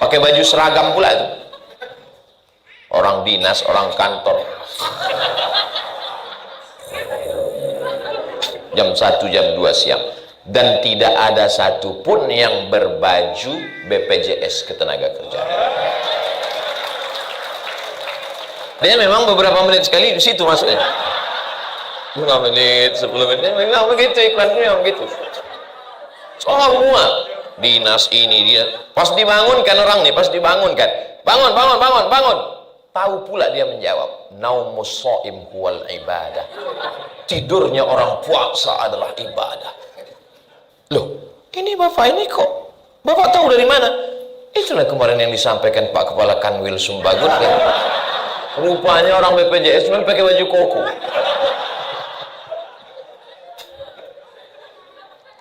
pakai baju seragam pula itu. Orang dinas, orang kantor. Jam 1, jam 2 siang. Dan tidak ada satupun yang berbaju BPJS Ketenagakerjaan. Dia memang beberapa menit sekali di situ masuknya. 5 menit, 10 menit, memang begitu iklannya, memang begitu. Semua dinas ini dia. Pas dibangunkan orang nih, pas dibangunkan, bangun, bangun, bangun, bangun. Tahu pula dia menjawab, naumus shaim huwal ibadah. Tidurnya orang puasa adalah ibadah. Loh, ini bapak ini kok? Bapak tahu dari mana? Itulah kemarin yang disampaikan Pak Kepala Kanwil Sumbagut kan. Rupanya orang BPJS cuma pakai baju koko.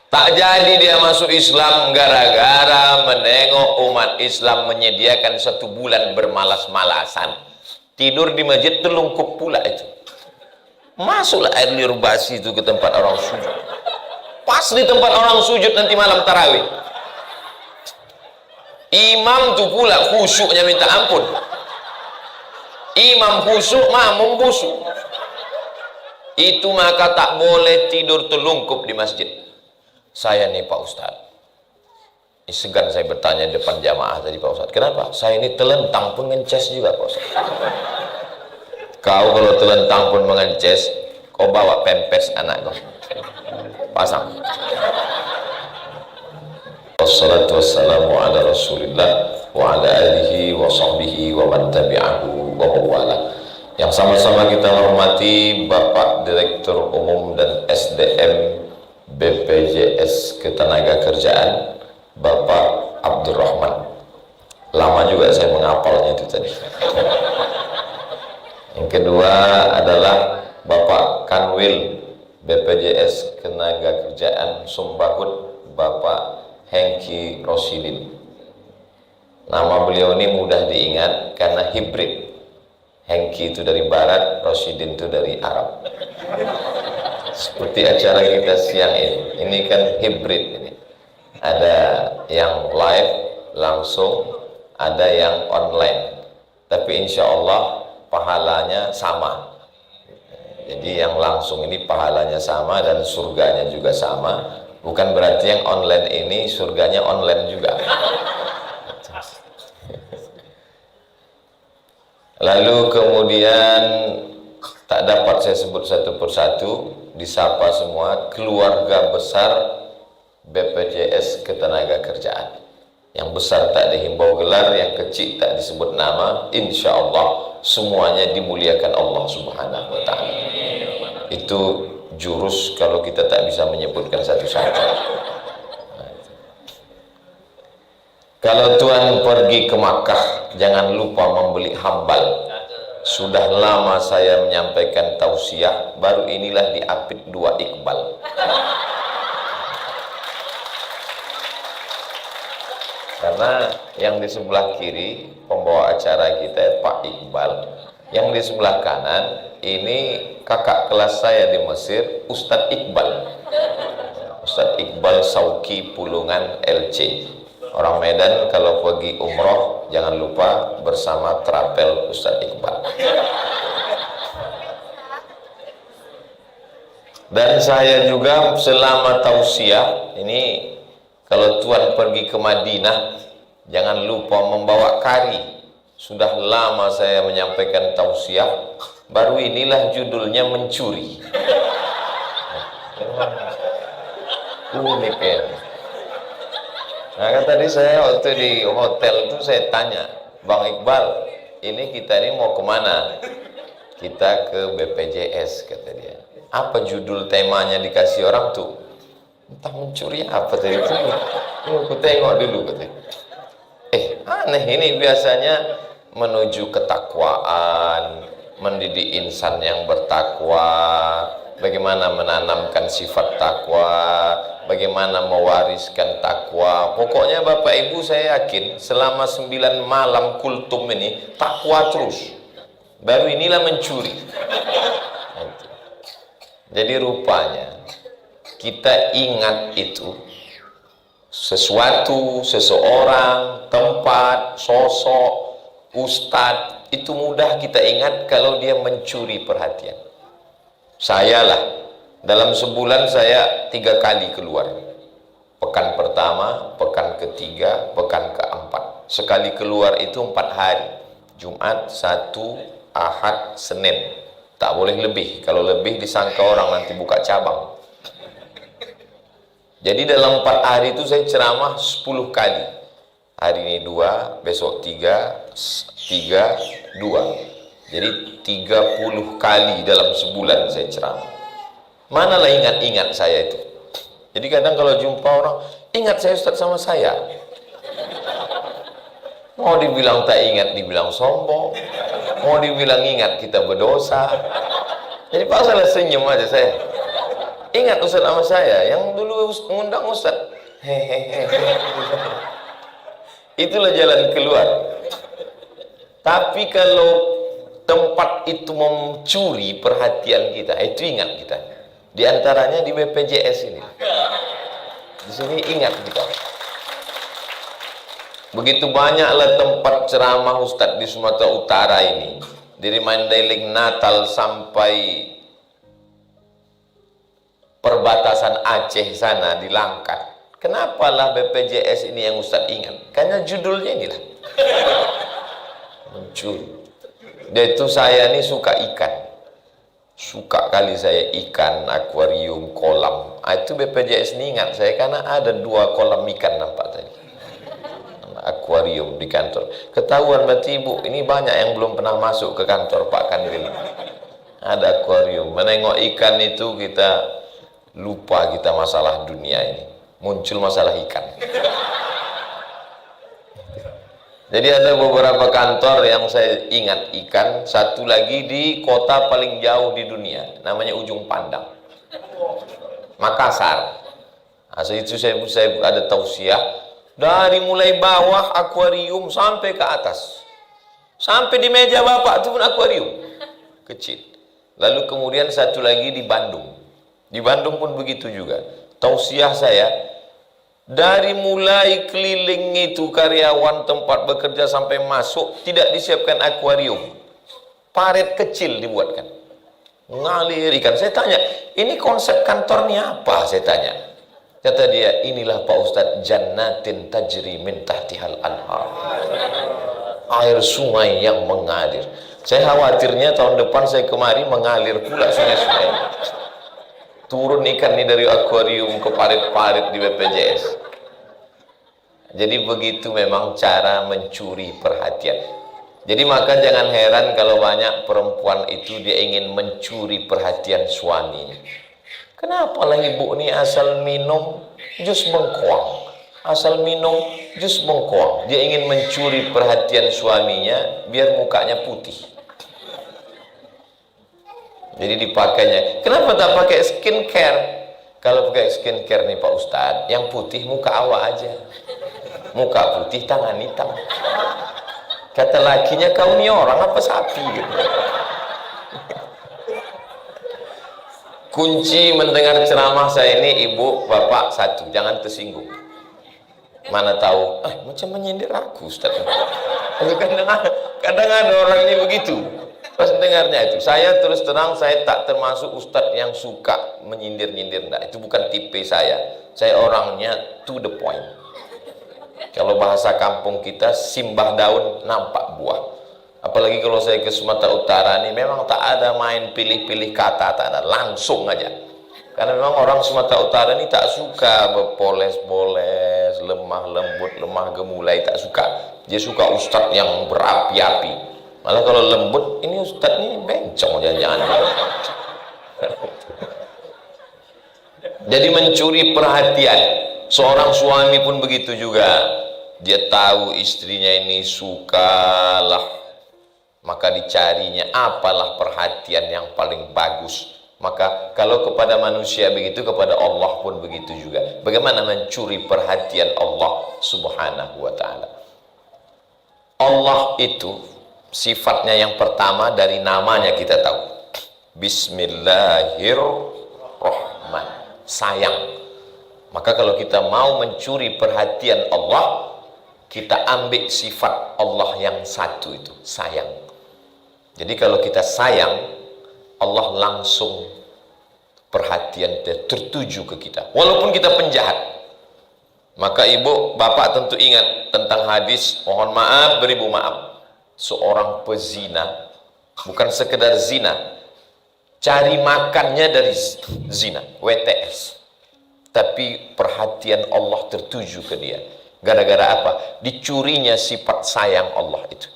Tak jadi dia masuk Islam gara-gara menengok umat Islam menyediakan 1 bulan bermalas-malasan. Tidur di masjid telungkup pula itu. Masuklah air liur basi itu ke tempat orang sujud. Pas di tempat orang sujud nanti malam tarawih. Imam tuh pula khusyuknya minta ampun. Imam khusyuk, makmum khusyuk. Itu maka tak boleh tidur telungkup di masjid. Saya nih Pak Ustadz, ini segan saya bertanya depan jamaah tadi Pak Ustadz, kenapa? Saya ini telentang pun ngences juga Pak Ustadz. Kau kalau telentang pun mengences, kau bawa pempes anak kau, pasang. Wassalatu wassalamu ala rasulillah wa ala alihi wa sahbihi wa man tabi'ahu wa mawala. Yang sama-sama kita hormati Bapak Direktur Umum dan SDM BPJS Ketenagakerjaan, Bapak Abdurrahman. Lama juga saya menghafalnya itu tadi. Yang kedua adalah Bapak Kanwil BPJS Ketenagakerjaan Sumbagut, Bapak Hengki Rosidin. Nama beliau ini mudah diingat karena hibrid. Hengki itu dari barat, Rosidin itu dari Arab. Seperti acara kita siang ini kan hibrid ini. Ada yang live langsung, ada yang online. Tapi insya Allah pahalanya sama. Jadi yang langsung ini pahalanya sama dan surganya juga sama. Bukan berarti yang online ini surganya online juga. Lalu kemudian tak dapat saya sebut satu persatu, disapa semua keluarga besar BPJS Ketenagakerjaan. Yang besar tak dihimbau gelar, yang kecil tak disebut nama. Insya Allah semuanya dimuliakan Allah Subhanahu wa Ta'ala. Itu jurus kalau kita tak bisa menyebutkan satu-satu. Kalau Tuhan pergi ke Makkah, jangan lupa membeli hambal. Sudah lama saya menyampaikan tausiah, baru inilah diapit 2 Iqbal. Karena yang di sebelah kiri pembawa acara kita Pak Iqbal, yang di sebelah kanan ini kakak kelas saya di Mesir, Ustadz Iqbal. Ustadz Iqbal Sauki Pulungan LC. Orang Medan kalau pergi umroh jangan lupa bersama trapel Ustadz Iqbal. Dan saya juga selama tausiah ini, kalau Tuhan pergi ke Madinah jangan lupa membawa kari. Sudah lama saya menyampaikan tausiah, baru inilah judulnya mencuri. Unik ya. Nah kan tadi saya waktu di hotel itu saya tanya, Bang Iqbal, ini kita ini mau kemana? Kita ke BPJS, kata dia. Apa judul temanya dikasih orang tuh? Entah mencuri apa tadi itu. Aku tengok dulu, katanya. Aneh ini biasanya menuju ketakwaan, mendidik insan yang bertakwa, bagaimana menanamkan sifat takwa, bagaimana mewariskan takwa. Pokoknya Bapak Ibu saya yakin selama 9 malam kultum ini takwa terus. Baru inilah mencuri. Jadi rupanya kita ingat itu sesuatu, seseorang, tempat, sosok, ustadz, itu mudah kita ingat kalau dia mencuri perhatian. Saya lah, dalam sebulan saya 3 kali keluar. Pekan pertama, pekan ketiga, pekan keempat. Sekali keluar itu 4 hari. Jumat, Sabtu, Ahad, Senin. Tak boleh lebih. Kalau lebih disangka orang nanti buka cabang. Jadi dalam 4 hari itu saya ceramah 10 kali. Hari ini 2, besok 3, 2. Jadi 30 kali dalam sebulan saya ceramah. Manalah ingat-ingat saya itu. Jadi kadang kalau jumpa orang, ingat saya Ustaz sama saya. Mau dibilang tak ingat, dibilang sombong. Mau dibilang ingat, kita berdosa. Jadi pasalah senyum aja saya. Ingat Ustaz sama saya, yang dulu ngundang Ustaz. Hehehe. Itulah jalan keluar. Tapi kalau tempat itu mencuri perhatian kita, itu ingat kita. Di antaranya di BPJS ini. Di sini ingat kita. Begitu banyaklah tempat ceramah Ustadz di Sumatera Utara ini. Dari Mandailing Natal sampai perbatasan Aceh sana di Langkat. Kenapalah BPJS ini yang Ustadz ingat? Karena judulnya inilah. Mencuri. Dia itu saya ini suka ikan. Suka kali saya ikan, akuarium, kolam. Itu BPJS ini ingat saya karena ada 2 kolam ikan nampak tadi. Akuarium di kantor. Ketahuan berarti ibu, ini banyak yang belum pernah masuk ke kantor Pak Kanwil. Ada akuarium. Menengok ikan itu kita lupa kita masalah dunia ini. Muncul masalah ikan. Jadi ada beberapa kantor yang saya ingat ikan. Satu lagi di kota paling jauh di dunia, namanya Ujung Pandang, Makassar. Nah, itu saya ada tausiah dari mulai bawah akuarium sampai ke atas, sampai di meja bapak itu pun akuarium kecil. Lalu kemudian satu lagi di Bandung. Di Bandung pun begitu juga. Tausiah saya, dari mulai keliling itu karyawan tempat bekerja sampai masuk tidak disiapkan akuarium, paret kecil dibuatkan, ngalir ikan. Saya tanya, ini konsep kantornya apa? Saya tanya. Kata dia, inilah Pak Ustadz, jannatin tajri min tahtihal anhar, air sungai yang mengalir. Saya khawatirnya tahun depan saya kemari mengalir pula sungai-sungai. Turun ikan ini dari akuarium ke parit-parit di BPJS. Jadi begitu memang cara mencuri perhatian. Jadi maka jangan heran kalau banyak perempuan itu dia ingin mencuri perhatian suaminya. Kenapa lah ibu ini asal minum jus bengkoang, asal minum jus bengkoang. Dia ingin mencuri perhatian suaminya biar mukanya putih. Jadi dipakainya. Kenapa tak pakai skincare? Kalau pakai skincare nih Pak Ustadz, yang putih muka awak aja. Muka putih, tangan hitam. Kata lakinya, kau ni orang apa sapi gitu. Kunci mendengar ceramah saya ini, ibu, bapak, satu, jangan tersinggung. Mana tahu, macam menyindir aku Ustadz. Kadang ada orang ini begitu. Pas dengarnya itu, saya terus terang, saya tak termasuk ustadz yang suka menyindir-nyindir. Nah, itu bukan tipe saya. Saya orangnya to the point. Kalau bahasa kampung kita, simbah daun nampak buah. Apalagi kalau saya ke Sumatera Utara ini, memang tak ada main pilih-pilih kata, tak ada, langsung aja. Karena memang orang Sumatera Utara ini tak suka berpoles-poles, lemah lembut, lemah gemulai, tak suka. Dia suka ustadz yang berapi-api. Malah kalau lembut, ini ustadz ini bencong jangan-jangan. Jadi mencuri perhatian. Seorang suami pun begitu juga. Dia tahu istrinya ini sukalah, maka dicarinya apalah perhatian yang paling bagus. Maka kalau kepada manusia begitu, kepada Allah pun begitu juga. Bagaimana mencuri perhatian Allah Subhanahu wa ta'ala? Allah itu sifatnya yang pertama dari namanya kita tahu. Bismillahirrahmanirrahim. Sayang. Maka kalau kita mau mencuri perhatian Allah, kita ambil sifat Allah yang satu itu, sayang. Jadi kalau kita sayang, Allah langsung perhatian tertuju ke kita, walaupun kita penjahat. Maka ibu, bapak tentu ingat tentang hadis, mohon maaf beribu maaf, seorang pezina, bukan sekedar zina, cari makannya dari zina, WTS, tapi perhatian Allah tertuju ke dia. Gara-gara apa? Dicurinya sifat sayang Allah itu.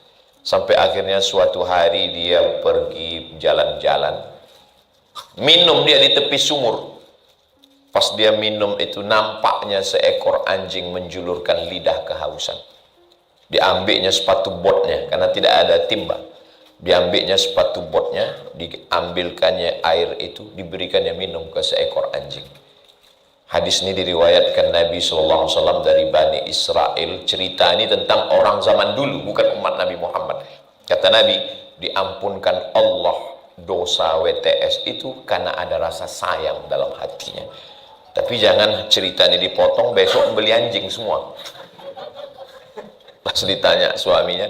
Sampai akhirnya suatu hari dia pergi jalan-jalan, minum dia di tepi sumur. Pas dia minum itu, nampaknya seekor anjing menjulurkan lidah kehausan. Diambilnya sepatu botnya, karena tidak ada timba. Diambilnya sepatu botnya, diambilkannya air itu, diberikannya minum ke seekor anjing. Hadis ini diriwayatkan Nabi SAW dari Bani Israel. Cerita ini tentang orang zaman dulu, bukan umat Nabi Muhammad. Kata Nabi, diampunkan Allah dosa WTS itu karena ada rasa sayang dalam hatinya. Tapi jangan cerita ini dipotong, besok beli anjing semua. Pas ditanya suaminya,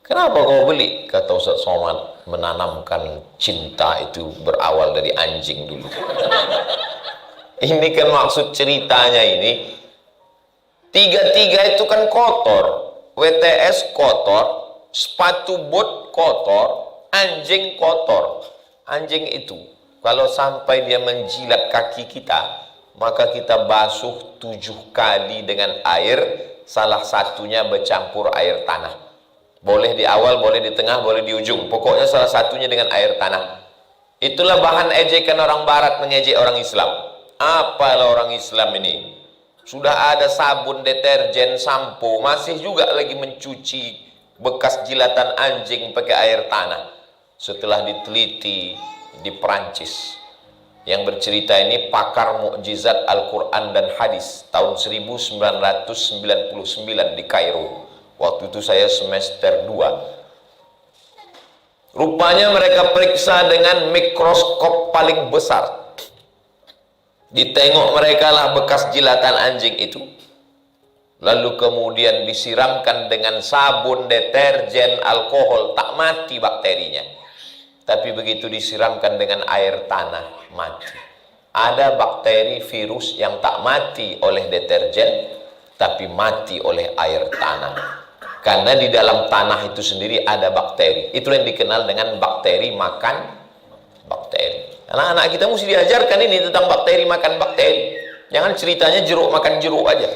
kenapa kau beli? Kata Ustaz Somad, menanamkan cinta itu berawal dari anjing dulu. Ini kan maksud ceritanya ini, tiga-tiga itu kan kotor. WTS kotor, sepatu bot kotor, anjing kotor. Anjing itu kalau sampai dia menjilat kaki kita, maka kita basuh 7 kali dengan air, salah satunya bercampur air tanah. Boleh di awal, boleh di tengah, boleh di ujung, pokoknya salah satunya dengan air tanah. Itulah bahan ejekan orang barat mengejek orang Islam. Apalah orang Islam ini, sudah ada sabun, deterjen, sampo, masih juga lagi mencuci bekas jilatan anjing pakai air tanah. Setelah diteliti di Perancis, yang bercerita ini pakar mukjizat Al-Quran dan Hadis tahun 1999 di Kairo. Waktu itu saya semester 2. Rupanya mereka periksa dengan mikroskop paling besar. Ditengok mereka lah bekas jilatan anjing itu, lalu kemudian disiramkan dengan sabun, deterjen, alkohol, tak mati bakterinya. Tapi begitu disiramkan dengan air tanah, mati. Ada bakteri virus yang tak mati oleh deterjen, tapi mati oleh air tanah. Karena di dalam tanah itu sendiri ada bakteri. Itu yang dikenal dengan bakteri makan bakteri. Anak-anak kita mesti diajarkan ini tentang bakteri makan bakteri. Jangan ceritanya jeruk makan jeruk aja.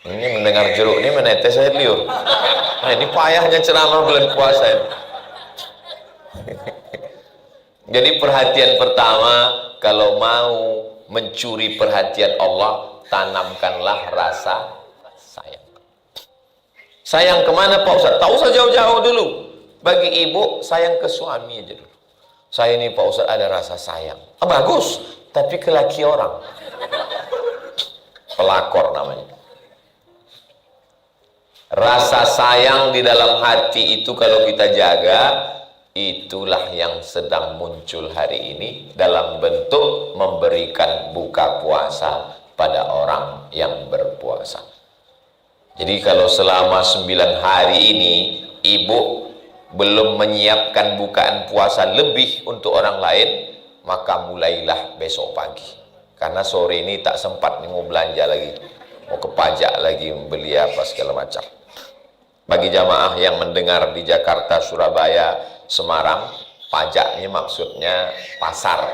Ini mendengar jeruk ini menetes air liur. Nah, ini payahnya ceramah bulan puasa. Jadi perhatian pertama, kalau mau mencuri perhatian Allah, tanamkanlah rasa sayang. Sayang kemana Pak Ustaz? Tak usah jauh-jauh dulu. Bagi ibu, sayang ke suami aja dulu. Saya ini Pak Ustaz ada rasa sayang. Bagus, tapi ke laki orang. Pelakor namanya. Rasa sayang di dalam hati itu kalau kita jaga, itulah yang sedang muncul hari ini dalam bentuk memberikan buka puasa pada orang yang berpuasa. Jadi kalau selama 9 hari ini ibu belum menyiapkan bukaan puasa lebih untuk orang lain, maka mulailah besok pagi. Karena sore ini tak sempat nih, mau belanja lagi, mau ke pajak lagi, beli apa segala macam. Bagi jamaah yang mendengar di Jakarta, Surabaya, Semarang, pajak ini maksudnya pasar.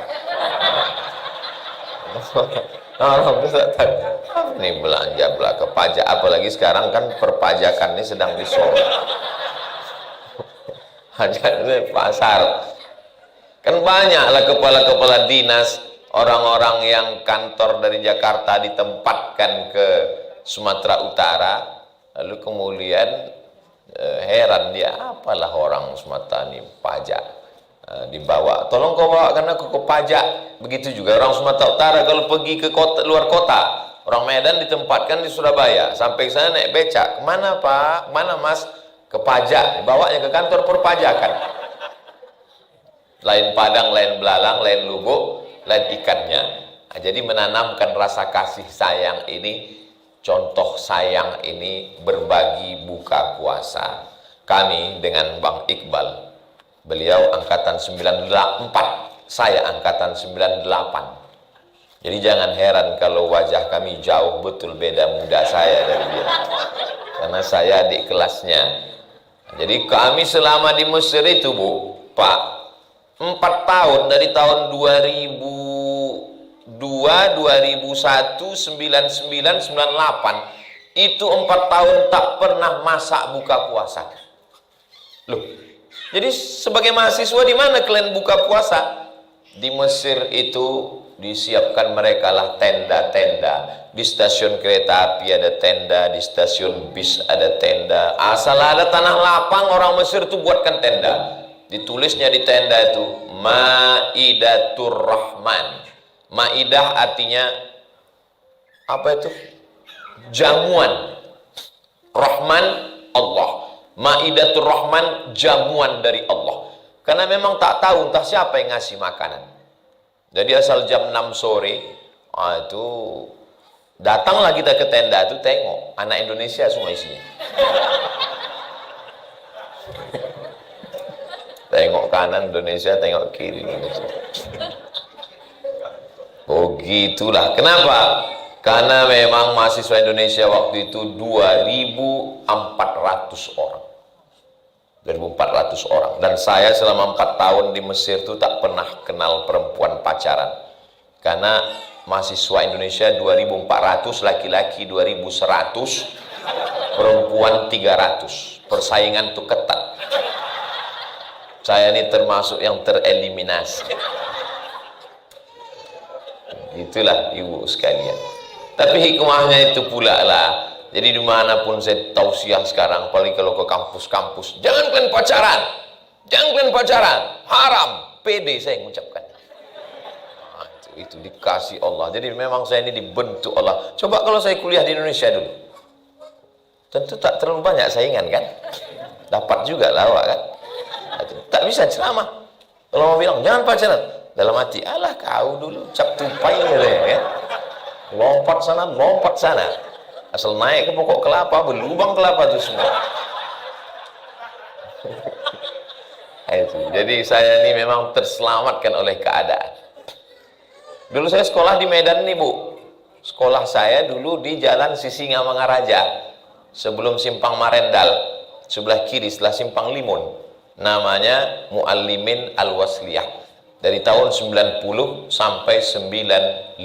Orang bisa tahu ini belanja ke pajak, apalagi sekarang kan perpajakan ini sedang disorot. Pajak itu pasar. Kan banyaklah kepala-kepala dinas, orang-orang yang kantor dari Jakarta ditempatkan ke Sumatera Utara, lalu kemudian heran dia, apalah orang Sumatera ini pajak, dibawa, tolong kau bawakan aku ke pajak. Begitu juga orang Sumatera Utara kalau pergi ke kota, luar kota, orang Medan ditempatkan di Surabaya, sampai sana naik becak, kemana Pak, kemana Mas? Ke pajak, dibawanya ke kantor perpajakan. Lain Padang, lain Belalang, lain Lubuk, lain ikannya. Nah, jadi menanamkan rasa kasih sayang ini, contoh sayang ini berbagi buka puasa. Kami dengan Bang Iqbal, beliau angkatan 94, saya angkatan 98. Jadi jangan heran kalau wajah kami jauh betul beda muda saya dari dia. Karena saya adik kelasnya. Jadi kami selama di Mesir itu, Bu, Pak, 4 tahun dari tahun 2002, 2001, 99, 98 itu 4 tahun tak pernah masak buka puasa. Loh, jadi sebagai mahasiswa di mana kalian buka puasa? Di Mesir itu disiapkan mereka lah tenda-tenda. Di stasiun kereta api ada tenda, di stasiun bis ada tenda. Asal ada tanah lapang, orang Mesir itu buatkan tenda. Ditulisnya di tenda itu Maidatur Rahman. Maidah artinya apa itu? Jamuan. Rahman Allah. Maidatur Rahman, jamuan dari Allah. Karena memang tak tahu entah siapa yang ngasih makanan. Jadi asal jam 6 sore itu datanglah kita ke tenda itu, tengok anak Indonesia semua isinya. Tengok kanan Indonesia, tengok kiri Indonesia. Oh gitulah. Kenapa? Karena memang mahasiswa Indonesia waktu itu 2.400 orang. 2.400 orang. Dan saya selama 4 tahun di Mesir itu tak pernah kenal perempuan pacaran. Karena mahasiswa Indonesia 2.400, laki-laki 2.100, perempuan 300. Persaingan itu ketat. Saya ini termasuk yang tereliminasi. Itulah ibu sekalian. Tapi hikmahnya itu pula lah. Jadi dimanapun saya tausiah sekarang, apalagi kalau ke kampus-kampus, jangan kalian pacaran, jangan kalian pacaran, haram. PD saya mengucapkan. Nah, itu dikasih Allah. Jadi memang saya ini dibentuk Allah. Coba kalau saya kuliah di Indonesia dulu, tentu tak terlalu banyak saingan kan? Dapat juga lawak kan? Tak bisa ceramah. Kalau mau bilang jangan pacaran, dalam hati, alah kau dulu cap tupai ya. Lompat sana, lompat sana. Asal naik ke pokok kelapa, berlubang kelapa itu semua. Itu. Jadi saya ini memang terselamatkan oleh keadaan. Dulu saya sekolah di Medan nih, Bu. Sekolah saya dulu di Jalan Sisingamangaraja, sebelum Simpang Marendal, sebelah kiri setelah Simpang Limun. Namanya Muallimin Al-Wasliyah. Dari tahun 90 sampai 95.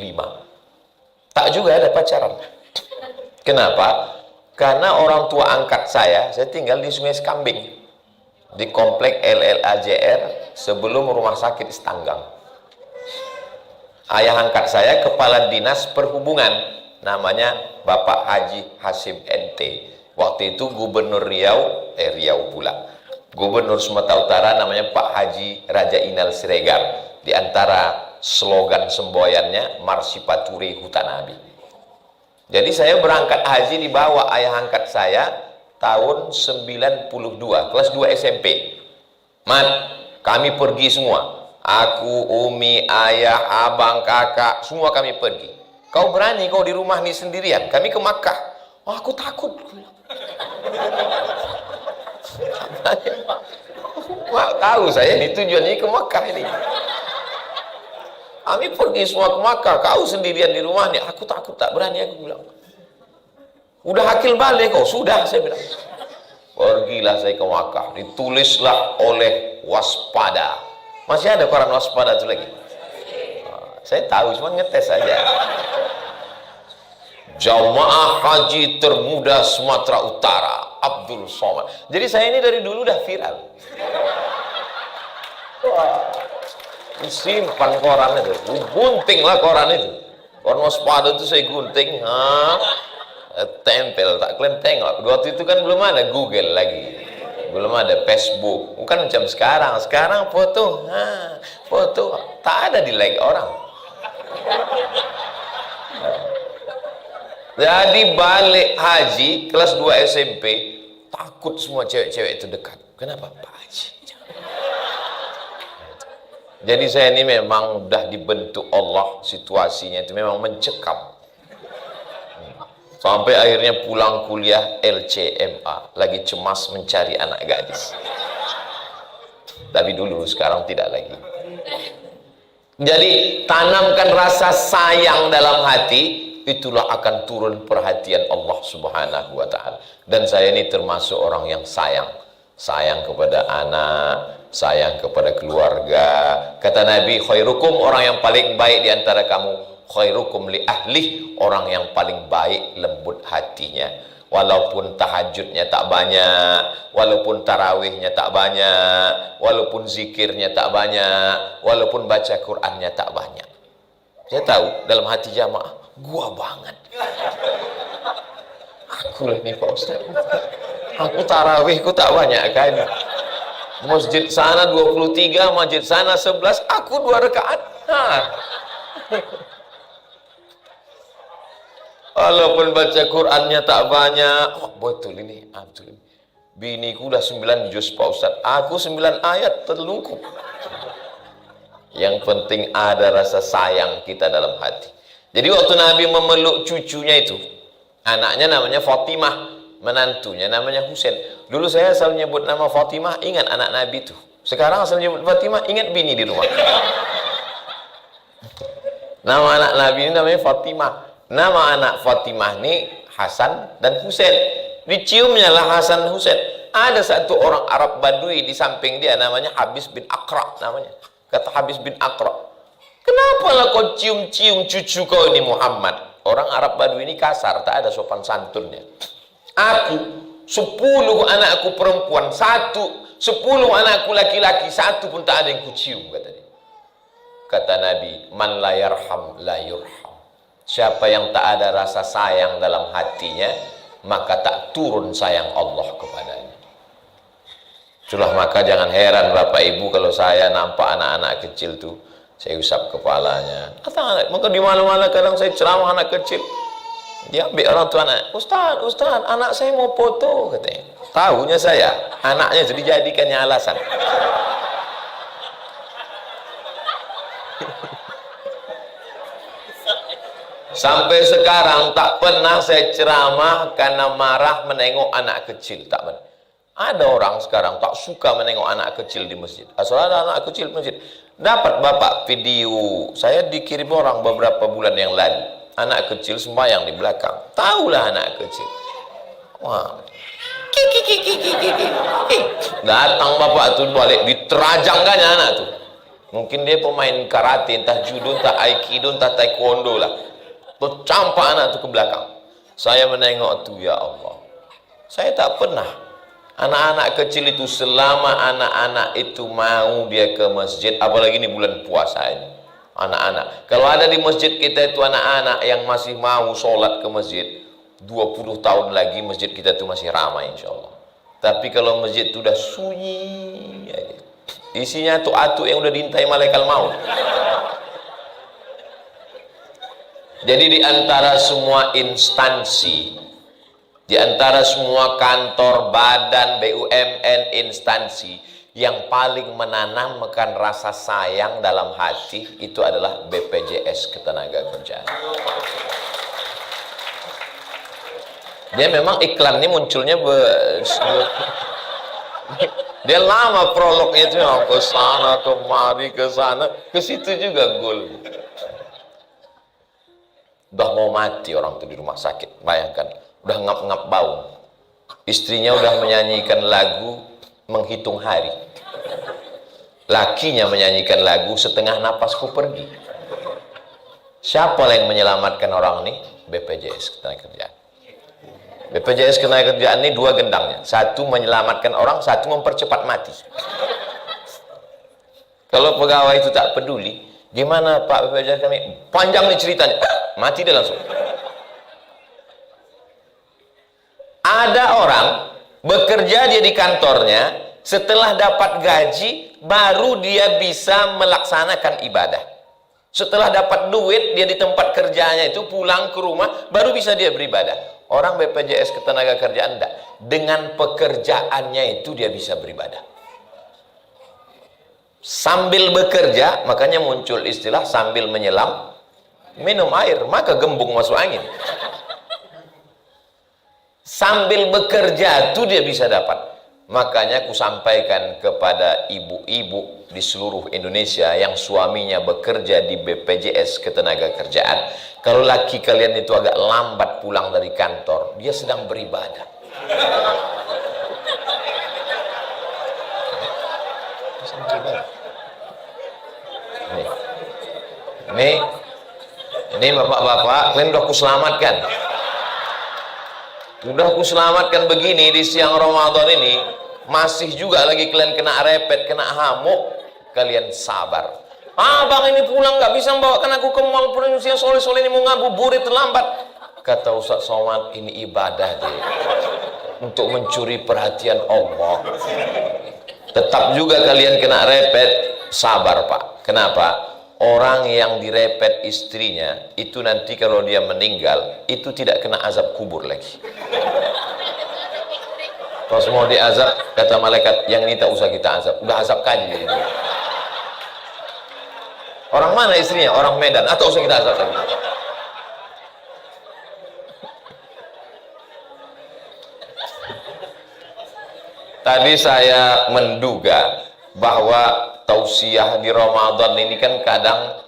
Tak juga ada pacaran. Kenapa? Karena orang tua angkat saya tinggal di Sungai Sekambing, di komplek LLAJR sebelum rumah sakit Stanggang. Ayah angkat saya kepala dinas perhubungan, namanya Bapak Haji Hasim NT. Waktu itu gubernur Riau pula. Gubernur Sumatera Utara namanya Pak Haji Raja Inal Siregar. Di antara slogan semboyannya Marsipaturi Hutan Nabi. Jadi saya berangkat haji dibawa ayah angkat saya tahun 92, kelas 2 SMP. Mat, kami pergi semua. Aku, Umi, ayah, abang, kakak, semua kami pergi. Kau berani kau di rumah nih sendirian? Kami ke Makkah. Oh, aku takut. Wah, tahu saya ini tujuannya ke Makkah ini. Kami pergi semua ke Makkah, kau sendirian di rumah nih. Aku takut, tak berani, aku bilang. Udah akil balik kau, sudah saya bilang. Pergilah saya ke Makkah, ditulislah oleh Waspada. Masih ada koran Waspada itu lagi? Saya tahu, cuma ngetes saja. Jamaah haji termuda Sumatera Utara, Abdul Somad. Jadi saya ini dari dulu udah viral. Simpan koran itu, gunting lah koran itu. Koran Waspada itu saya gunting, tempel, tak kalian tengok. Waktu itu kan belum ada Google lagi, belum ada Facebook, bukan macam sekarang. Sekarang foto, foto tak ada di like orang. Jadi balik haji kelas 2 SMP, takut semua cewek-cewek itu dekat. Kenapa? Pak Haji. Jadi saya ini memang udah dibentuk Allah, situasinya itu memang mencekam. Sampai akhirnya pulang kuliah LCMA, lagi cemas mencari anak gadis. Tapi dulu, sekarang tidak lagi. Jadi tanamkan rasa sayang dalam hati, itulah akan turun perhatian Allah Subhanahu wa ta'ala. Dan saya ini termasuk orang yang sayang. Sayang kepada anak, sayang kepada keluarga. Kata Nabi, khairukum, orang yang paling baik di antara kamu, khairukum li ahli, orang yang paling baik lembut hatinya. Walaupun tahajudnya tak banyak, walaupun tarawihnya tak banyak, walaupun zikirnya tak banyak, walaupun baca Qur'annya tak banyak. Saya tahu dalam hati jamaah, gua banget. Aku lah nih Pak Ustaz. Aku tarawihku tak banyak kan. Masjid sana 23, masjid sana 11, aku 2 rakaat. Walaupun baca Qur'annya tak banyak. Oh, betul ini, betul ini. Biniku udah 9 juz Pak Ustaz. Aku 9 ayat terlungkup. Yang penting ada rasa sayang kita dalam hati. Jadi waktu Nabi memeluk cucunya itu, anaknya namanya Fatimah, menantunya namanya Husain. Dulu saya selalu nyebut nama Fatimah, ingat anak Nabi itu. Sekarang asal nyebut Fatimah, ingat bini di rumah. Nama anak Nabi ini namanya Fatimah. Nama anak Fatimah ini Hasan dan Husain. Diciumnya lah Hasan Husain. Ada satu orang Arab Badui di samping dia, namanya Habis bin Aqra namanya. Kata Habis bin Aqra, kenapa lah kau cium-cium cucu kau ini Muhammad? Orang Arab Badui ini kasar, tak ada sopan santunnya. Aku 10 anakku perempuan, 10 anakku laki-laki, 1 pun tak ada yang kucium, kata dia. Kata Nabi, man la yarham la yurham. Siapa yang tak ada rasa sayang dalam hatinya, maka tak turun sayang Allah kepadanya. Itulah maka jangan heran Bapak Ibu kalau saya nampak anak-anak kecil tuh, saya usap kepalanya. Maka di mana-mana kadang saya ceramah anak kecil, dia ambil orang tua anak, Ustaz, anak saya mau foto, katanya. Tahunya saya, anaknya jadi dijadikannya alasan. Sampai sekarang tak pernah saya ceramah karena marah menengok anak kecil, tak pernah. Ada orang sekarang tak suka menengok anak kecil di masjid. Asal ada anak kecil di masjid. Dapat Bapak video, saya dikirim orang beberapa bulan yang lalu. Anak kecil sembahyang di belakang. Tahulah anak kecil. Wah. Datang Bapak tuh balik, diterajangkannya anak tuh. Mungkin dia pemain karate, entah judo, entah aikido, entah taekwondo lah. Tuh campak anak tuh ke belakang. Saya menengok tuh, ya Allah. Saya tak pernah. Anak-anak kecil itu, selama anak-anak itu mau dia ke masjid, apalagi ini bulan puasa ini, anak-anak, kalau ada di masjid kita itu anak-anak yang masih mau sholat ke masjid, 20 tahun lagi masjid kita itu masih ramai insya Allah. Tapi kalau masjid itu udah sunyi aja, isinya tuh atuk yang udah diintai malaikat maut. Jadi di antara semua instansi, di antara semua kantor, badan, BUMN, instansi yang paling menanamkan rasa sayang dalam hati itu adalah BPJS Ketenagakerjaan. Dia memang iklannya munculnya dia lama prolognya itu, ke sana kemari ke sana ke situ juga gol. Udah mau mati orang tuh di rumah sakit, bayangkan. Udah ngap-ngap bau, istrinya udah menyanyikan lagu menghitung hari, lakinya menyanyikan lagu setengah napasku pergi. Siapa yang menyelamatkan orang ini? BPJS Ketenagakerjaan. BPJS Ketenagakerjaan ini 2 gendangnya, satu menyelamatkan orang, satu mempercepat mati. Kalau pegawai itu tak peduli, gimana Pak BPJS kami, panjang nih ceritanya, mati dia langsung. Ada orang bekerja dia di kantornya, setelah dapat gaji baru dia bisa melaksanakan ibadah. Setelah dapat duit dia di tempat kerjanya itu, pulang ke rumah baru bisa dia beribadah. Orang BPJS Ketenagakerjaan enggak, dengan pekerjaannya itu dia bisa beribadah. Sambil bekerja, makanya muncul istilah sambil menyelam minum air, maka gembung masuk angin. Sambil bekerja itu dia bisa dapat. Makanya aku sampaikan kepada ibu-ibu di seluruh Indonesia yang suaminya bekerja di BPJS Ketenagakerjaan, kalau laki kalian itu agak lambat pulang dari kantor, dia sedang beribadah. Ini bapak-bapak, kalian udah aku selamatkan. Udah aku selamatkan begini di siang Ramadan ini, masih juga lagi kalian kena repet, kena hamuk, kalian sabar. Bang ini pulang nggak bisa membawakan aku ke mall, usia sore-sore ini mau ngabuburit terlambat. Kata Ustaz Somad, ini ibadah dia, untuk mencuri perhatian Allah. Tetap juga kalian kena repet, sabar Pak. Kenapa? Orang yang direpet istrinya itu nanti kalau dia meninggal itu tidak kena azab kubur lagi. Kalau semua diazab, kata malaikat, yang ini tak usah kita azab, udah azab kaji. Orang mana istrinya? Orang Medan, atau usah kita azab lagi. Tadi saya menduga bahwa tausiah di Ramadan ini kan kadang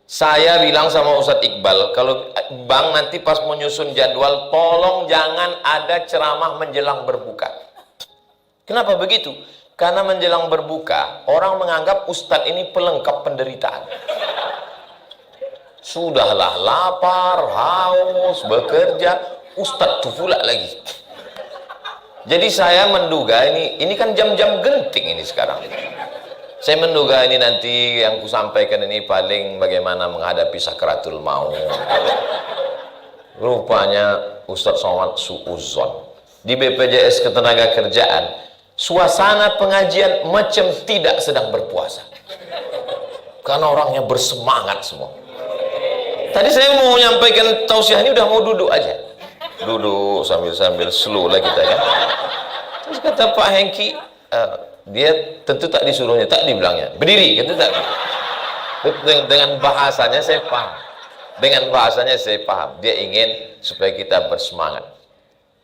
saya bilang sama Ustadz Iqbal, kalau Bang nanti pas menyusun jadwal, tolong jangan ada ceramah menjelang berbuka. Kenapa begitu? Karena menjelang berbuka, orang menganggap Ustadz ini pelengkap penderitaan. Sudahlah lapar, haus, bekerja, Ustadz tuh pula lagi. Jadi saya menduga ini kan jam-jam genting ini sekarang. Saya menduga ini nanti yang kusampaikan ini paling bagaimana menghadapi sakratul maut. Rupanya Ustadz Somad suuzon. Di BPJS Ketenagakerjaan, suasana pengajian macam tidak sedang berpuasa. Karena orangnya bersemangat semua. Tadi saya mau menyampaikan tausiah ini udah mau duduk aja. Duduk sambil slow lah kita ya. Terus kata Pak Hengki, dia tentu tak disuruhnya, tak dibilangnya berdiri, gitu tak. Dengan bahasanya saya paham. Dengan bahasanya saya paham. Dia ingin supaya kita bersemangat.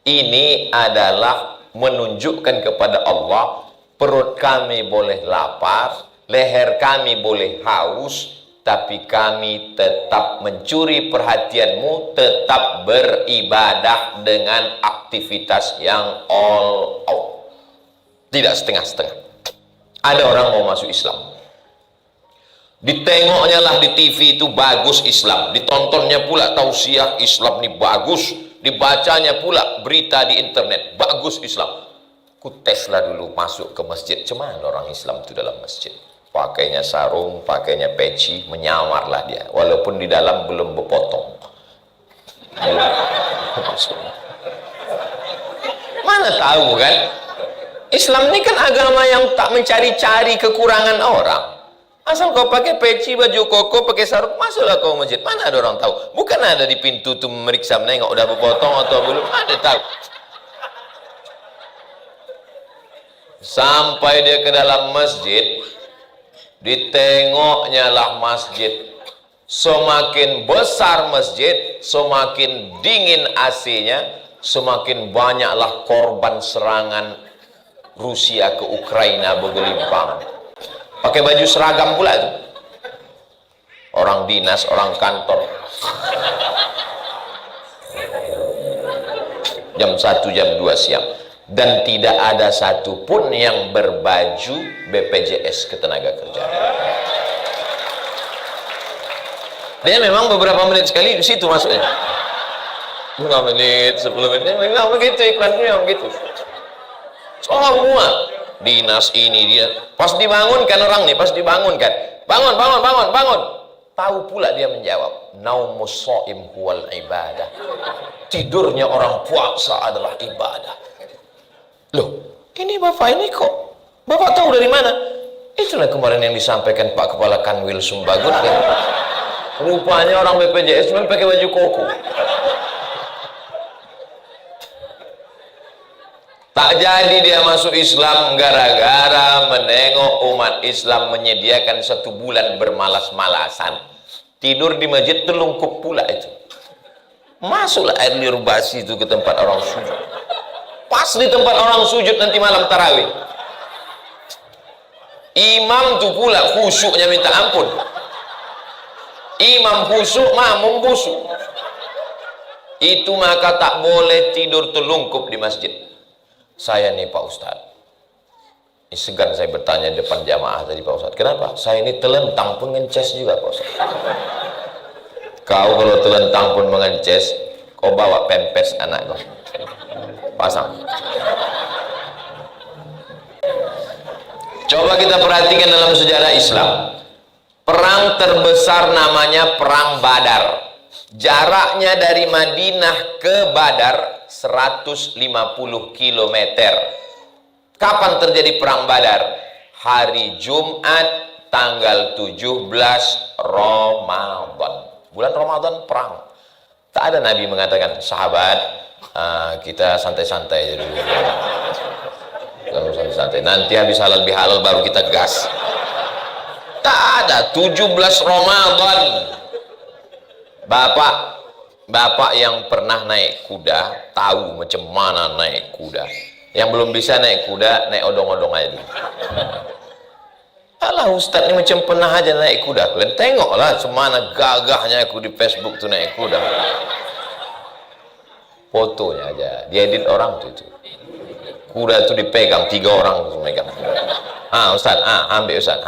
Ini adalah menunjukkan kepada Allah, perut kami boleh lapar, leher kami boleh haus, tapi kami tetap mencuri perhatianmu, tetap beribadah dengan aktivitas yang all out, tidak setengah-setengah. Ada orang mau masuk Islam, ditengoknya lah di TV itu bagus Islam, ditontonnya pula tausiah Islam ini bagus, dibacanya pula berita di internet bagus Islam. Ku teslah dulu masuk ke masjid, cuman orang Islam itu dalam masjid, pakainya sarung, pakainya peci, menyamarlah dia, walaupun di dalam belum berpotong. Mana tahu kan, Islam ini kan agama yang tak mencari-cari kekurangan orang. Asal kau pakai peci, baju koko, pakai sarung, masuklah kau masjid. Mana ada orang tahu? Bukan ada di pintu tuh memeriksa, menengok udah berpotong atau belum, ada tahu. Sampai dia ke dalam masjid, ditengoknya lah masjid. Semakin besar masjid, semakin dingin AC-nya, semakin banyaklah korban serangan Rusia ke Ukraina bergelimpang. Pakai baju seragam pula tuh. Orang dinas, orang kantor. Jam 1, jam 2 siang. Dan tidak ada satupun yang berbaju BPJS Ketenagakerjaan. Dia memang beberapa menit sekali di situ masuknya. 5 menit, 10 menit, memang begitu iklannya begitu. Semua dinas ini dia pas dibangunkan orang nih, pas dibangunkan, bangun, bangun, bangun, bangun. Tahu pula dia menjawab, naumus shaim huwal ibadah. Tidurnya orang puasa adalah ibadah. Loh, ini bapak ini kok bapak tahu dari mana? Itulah kemarin yang disampaikan Pak Kepala Kanwil Sumbagut kan. Rupanya orang BPJS cuma pakai baju koko. Tak jadi dia masuk Islam gara-gara menengok umat Islam menyediakan 1 bulan bermalas-malasan. Tidur di masjid telungkup pula itu. Masuklah air liur basi itu ke tempat orang sujud. Pas di tempat orang sujud nanti malam tarawih. Imam tuh pula khusyuknya minta ampun. Imam khusyuk, makmum khusyuk. Itu maka tak boleh tidur telungkup di masjid. Saya nih Pak Ustadz, ini segan saya bertanya depan jamaah tadi Pak Ustadz, kenapa? Saya ini telentang pun ngences juga Pak Ustadz. Kau kalau telentang pun mengences, kau bawa pempes anak kau, pasang. Coba kita perhatikan dalam sejarah Islam. Perang terbesar namanya Perang Badar. Jaraknya dari Madinah ke Badar 150 km. Kapan terjadi Perang Badar? Hari Jumat tanggal 17 Ramadan. Bulan Ramadan perang. Tak ada Nabi mengatakan, sahabat, kita santai-santai dulu. Santai-santai. Nanti habis halal bihalal baru kita gas. Tak ada. 17 Ramadan. Bapak yang pernah naik kuda tahu macam mana naik kuda. Yang belum bisa naik kuda, naik odong-odong aja dulu. Alah Ustadz ini macam pernah aja naik kuda. Kalian tengoklah semana gagahnya aku di Facebook tuh naik kuda. Fotonya aja, diedit orang tuh itu. Kuda itu dipegang 3 orang memegang. Ustadz, ambil Ustadz.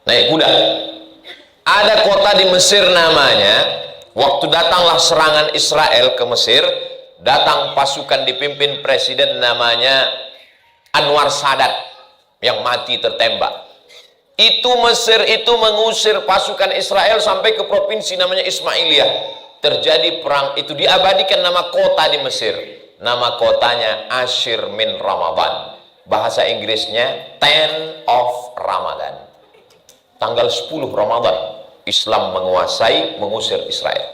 Naik kuda. Ada kota di Mesir namanya, waktu datanglah serangan Israel ke Mesir, datang pasukan dipimpin presiden namanya Anwar Sadat yang mati tertembak. Itu Mesir itu mengusir pasukan Israel sampai ke provinsi namanya Ismailiyah. Terjadi perang itu, diabadikan nama kota di Mesir. Nama kotanya Ashir min Ramadan. Bahasa Inggrisnya 10 of Ramadan. Tanggal 10 Ramadan Islam mengusir Israel.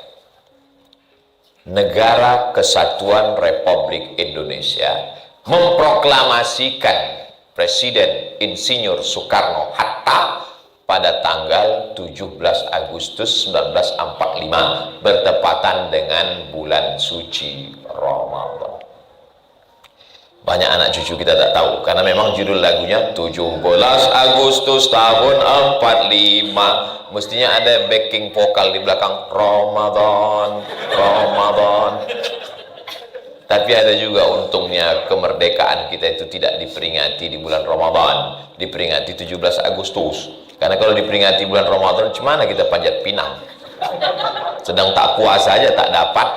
Negara Kesatuan Republik Indonesia memproklamasikan Presiden Insinyur Soekarno-Hatta pada tanggal 17 Agustus 1945 bertepatan dengan bulan suci Ramadan. Banyak anak cucu kita tak tahu karena memang judul lagunya 17 Agustus tahun 45. Mestinya ada backing vokal di belakang, Ramadan, Ramadan. Tapi ada juga untungnya kemerdekaan kita itu tidak diperingati di bulan Ramadan, diperingati 17 Agustus. Karena kalau diperingati bulan Ramadan, gimana kita panjat pinang? Sedang tak puasa aja tak dapat,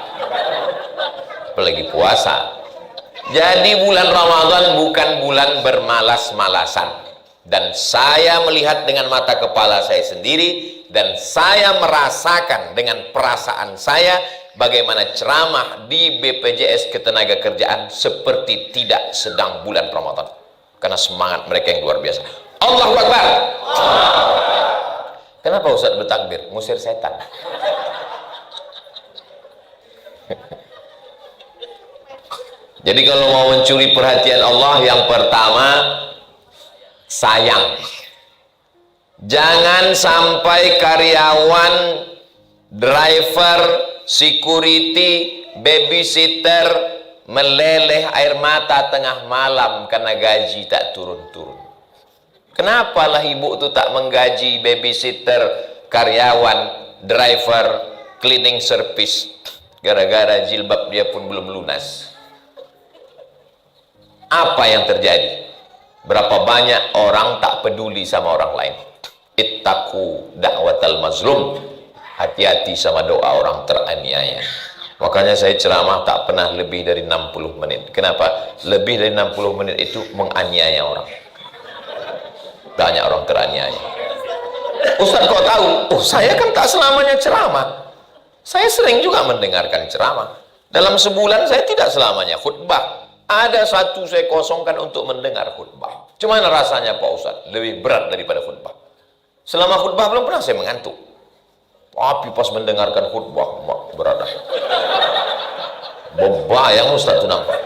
apalagi puasa. Jadi bulan Ramadan bukan bulan bermalas-malasan. Dan saya melihat dengan mata kepala saya sendiri, dan saya merasakan dengan perasaan saya bagaimana ceramah di BPJS Ketenagakerjaan seperti tidak sedang bulan Ramadan. Karena semangat mereka yang luar biasa. Allahu Akbar. Kenapa Ustaz bertakbir? Musir setan. Jadi kalau mau mencuri perhatian Allah, yang pertama sayang. Jangan sampai karyawan, driver, security, babysitter meleleh air mata tengah malam karena gaji tak turun-turun. Kenapa lah ibu itu tak menggaji babysitter, karyawan, driver, cleaning service? Gara-gara jilbab dia pun belum lunas. Apa yang terjadi? Berapa banyak orang tak peduli sama orang lain. Ittaqu da'watal mazlum. Hati-hati sama doa orang teraniaya. Makanya saya ceramah tak pernah lebih dari 60 menit. Kenapa? Lebih dari 60 menit itu menganiaya orang. Banyak orang teraniaya. Ustaz kok tahu? Oh, saya kan tak selamanya ceramah. Saya sering juga mendengarkan ceramah. Dalam sebulan saya tidak selamanya khutbah. Ada satu saya kosongkan untuk mendengar khutbah. Cuman rasanya Pak Ustaz lebih berat daripada khutbah. Selama khutbah belum pernah saya mengantuk. Tapi pas mendengarkan khutbah berada. Bebayang Ustaz tuh nampak.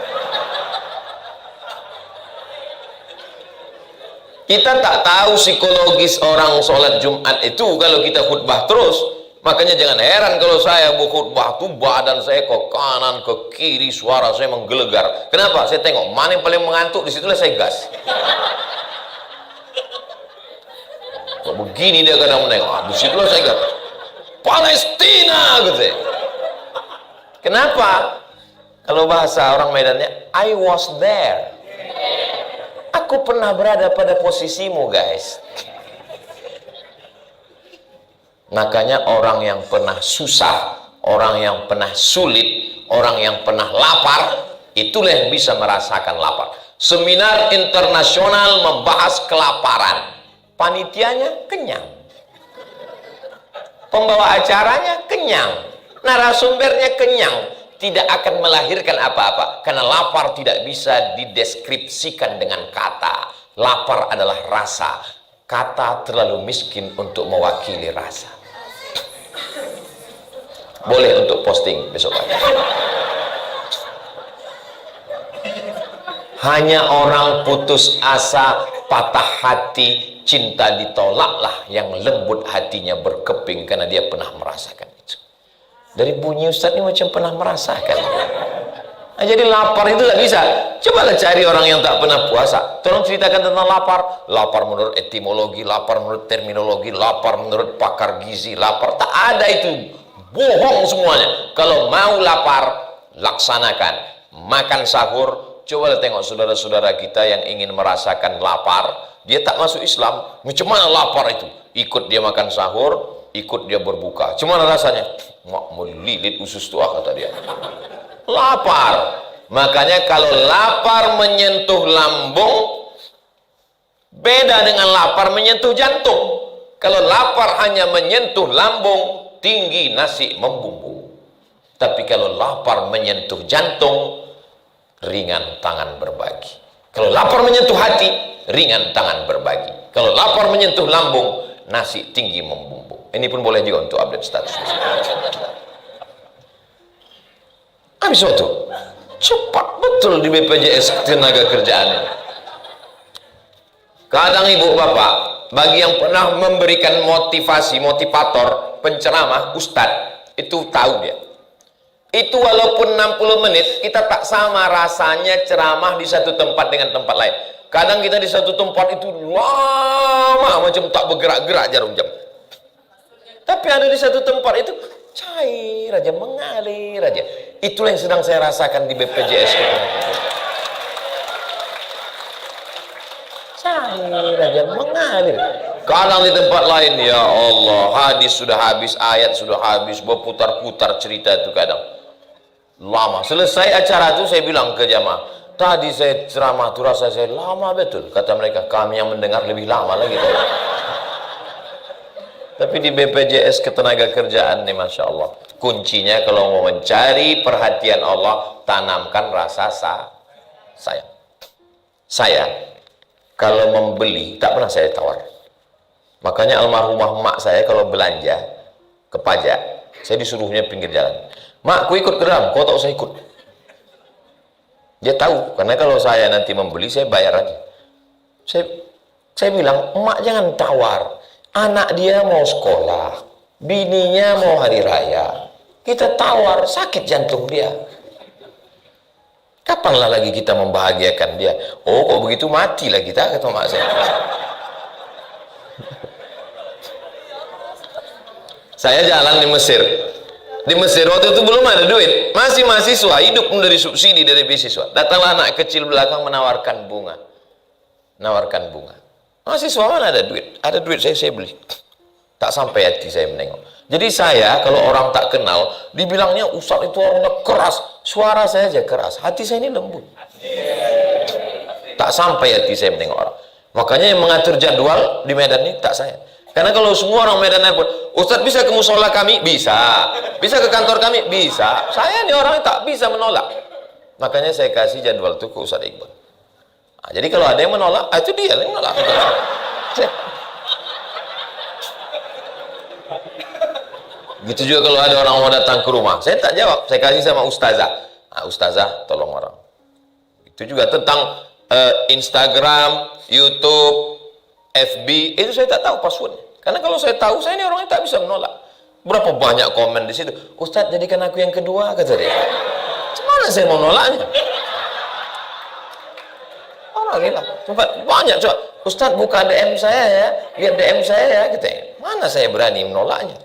Kita tak tahu psikologis orang sholat Jumat itu kalau kita khutbah terus. Makanya jangan heran kalau saya khutbah tuh badan saya ke kanan ke kiri, suara saya menggelegar. Kenapa? Saya tengok mana yang paling mengantuk, disitulah saya gas. Kok begini dia kadang menengok, disitulah saya gas. Palestina gitu. Kenapa? Kalau bahasa orang Medannya, I was there. Aku pernah berada pada posisimu, guys. Makanya orang yang pernah susah, orang yang pernah sulit, orang yang pernah lapar, itulah yang bisa merasakan lapar. Seminar internasional membahas kelaparan. Panitianya kenyang. Pembawa acaranya kenyang. Narasumbernya kenyang. Tidak akan melahirkan apa-apa karena lapar tidak bisa dideskripsikan dengan kata. Lapar adalah rasa. Kata terlalu miskin untuk mewakili rasa. Boleh untuk posting besok pagi. Hanya orang putus asa, patah hati, cinta ditolaklah yang lembut hatinya berkeping karena dia pernah merasakan itu. Dari bunyi Ustaz ini macam pernah merasakan. Nah, jadi lapar itu tak bisa. Cobalah cari orang yang tak pernah puasa. Tolong ceritakan tentang lapar. Lapar menurut etimologi, lapar menurut terminologi, lapar menurut pakar gizi, lapar. Tak ada itu. Bohong semuanya. Kalau mau lapar, laksanakan. Makan sahur. Cobalah tengok saudara-saudara kita yang ingin merasakan lapar. Dia tak masuk Islam. Macam mana lapar itu? Ikut dia makan sahur, ikut dia berbuka. Cuma rasanya, mak melilit usus tuah kata dia. Lapar. Makanya kalau lapar menyentuh lambung, beda dengan lapar menyentuh jantung. Kalau lapar hanya menyentuh lambung, tinggi nasi membumbung. Tapi kalau lapar menyentuh jantung, ringan tangan berbagi. Kalau lapar menyentuh hati, ringan tangan berbagi. Kalau lapar menyentuh lambung, nasi tinggi membumbung. Ini pun boleh juga untuk update status. Habis waktu cepat betul di BPJS tenaga kerjaan ini. Kadang ibu bapak, bagi yang pernah memberikan motivasi, motivator, penceramah, ustadz, itu tahu dia. Itu walaupun 60 menit, kita tak sama rasanya ceramah di satu tempat dengan tempat lain. Kadang kita di satu tempat itu lama, macam tak bergerak-gerak jarum jam. Tapi ada di satu tempat itu cair aja, mengalir aja. Itulah yang sedang saya rasakan di BPJS. Cair aja, mengalir. Kadang di tempat lain, ya Allah, hadis sudah habis, ayat sudah habis, berputar-putar cerita itu kadang. Lama. Selesai acara itu saya bilang ke jamaah, tadi saya ceramah itu rasa saya lama betul. Kata mereka, kami yang mendengar lebih lama lagi. Tapi di BPJS ketenaga kerjaan nih, Masya Allah, kuncinya kalau mau mencari perhatian Allah, tanamkan rasa sayang. Saya kalau membeli tak pernah saya tawar. Makanya almarhumah mak saya kalau belanja ke pajak, saya disuruhnya pinggir jalan, mak, ku ikut ke dalam, kau tak usah ikut. Dia tahu, karena kalau saya nanti membeli, saya bayar aja. Saya bilang, emak jangan tawar. Anak dia mau sekolah, bininya mau hari raya. Kita tawar, sakit jantung dia. Kapanlah lagi kita membahagiakan dia? Oh, kok begitu matilah kita, kata mak saya. Saya jalan di Mesir. Di Mesir waktu itu belum ada duit, masih mahasiswa, hidup dari subsidi dari beasiswa. Datanglah anak kecil belakang menawarkan bunga. Nawarkan bunga. Mahasiswa mana ada duit? Ada duit, saya beli. Tak sampai hati saya menengok. Jadi saya kalau orang tak kenal, dibilangnya Ustaz itu orangnya keras. Suara saya aja keras, hati saya ini lembut. Tak sampai hati saya menengok orang. Makanya yang mengatur jadwal di Medan ini tak saya. Karena kalau semua orang Medan pun, Ustaz bisa ke musola kami? Bisa. Bisa ke kantor kami? Bisa. Saya ini orang yang tak bisa menolak. Makanya saya kasih jadwal itu ke Ustaz Iqbal. Nah, jadi kalau ada yang menolak, itu dia yang menolak. Gitu juga kalau ada orang mau datang ke rumah, saya tak jawab, saya kasih sama ustazah. Nah, ustazah tolong orang. Itu juga tentang Instagram, YouTube, FB, itu saya tak tahu passwordnya. Karena kalau saya tahu, saya ini orangnya tak bisa menolak. Berapa banyak komen di situ, Ustadz jadikan aku yang kedua, kata dia. Gimana saya mau nolaknya? Orang gila, coba banyak coba. Ustadz buka DM saya ya, lihat DM saya ya, gitu. Mana saya berani menolaknya?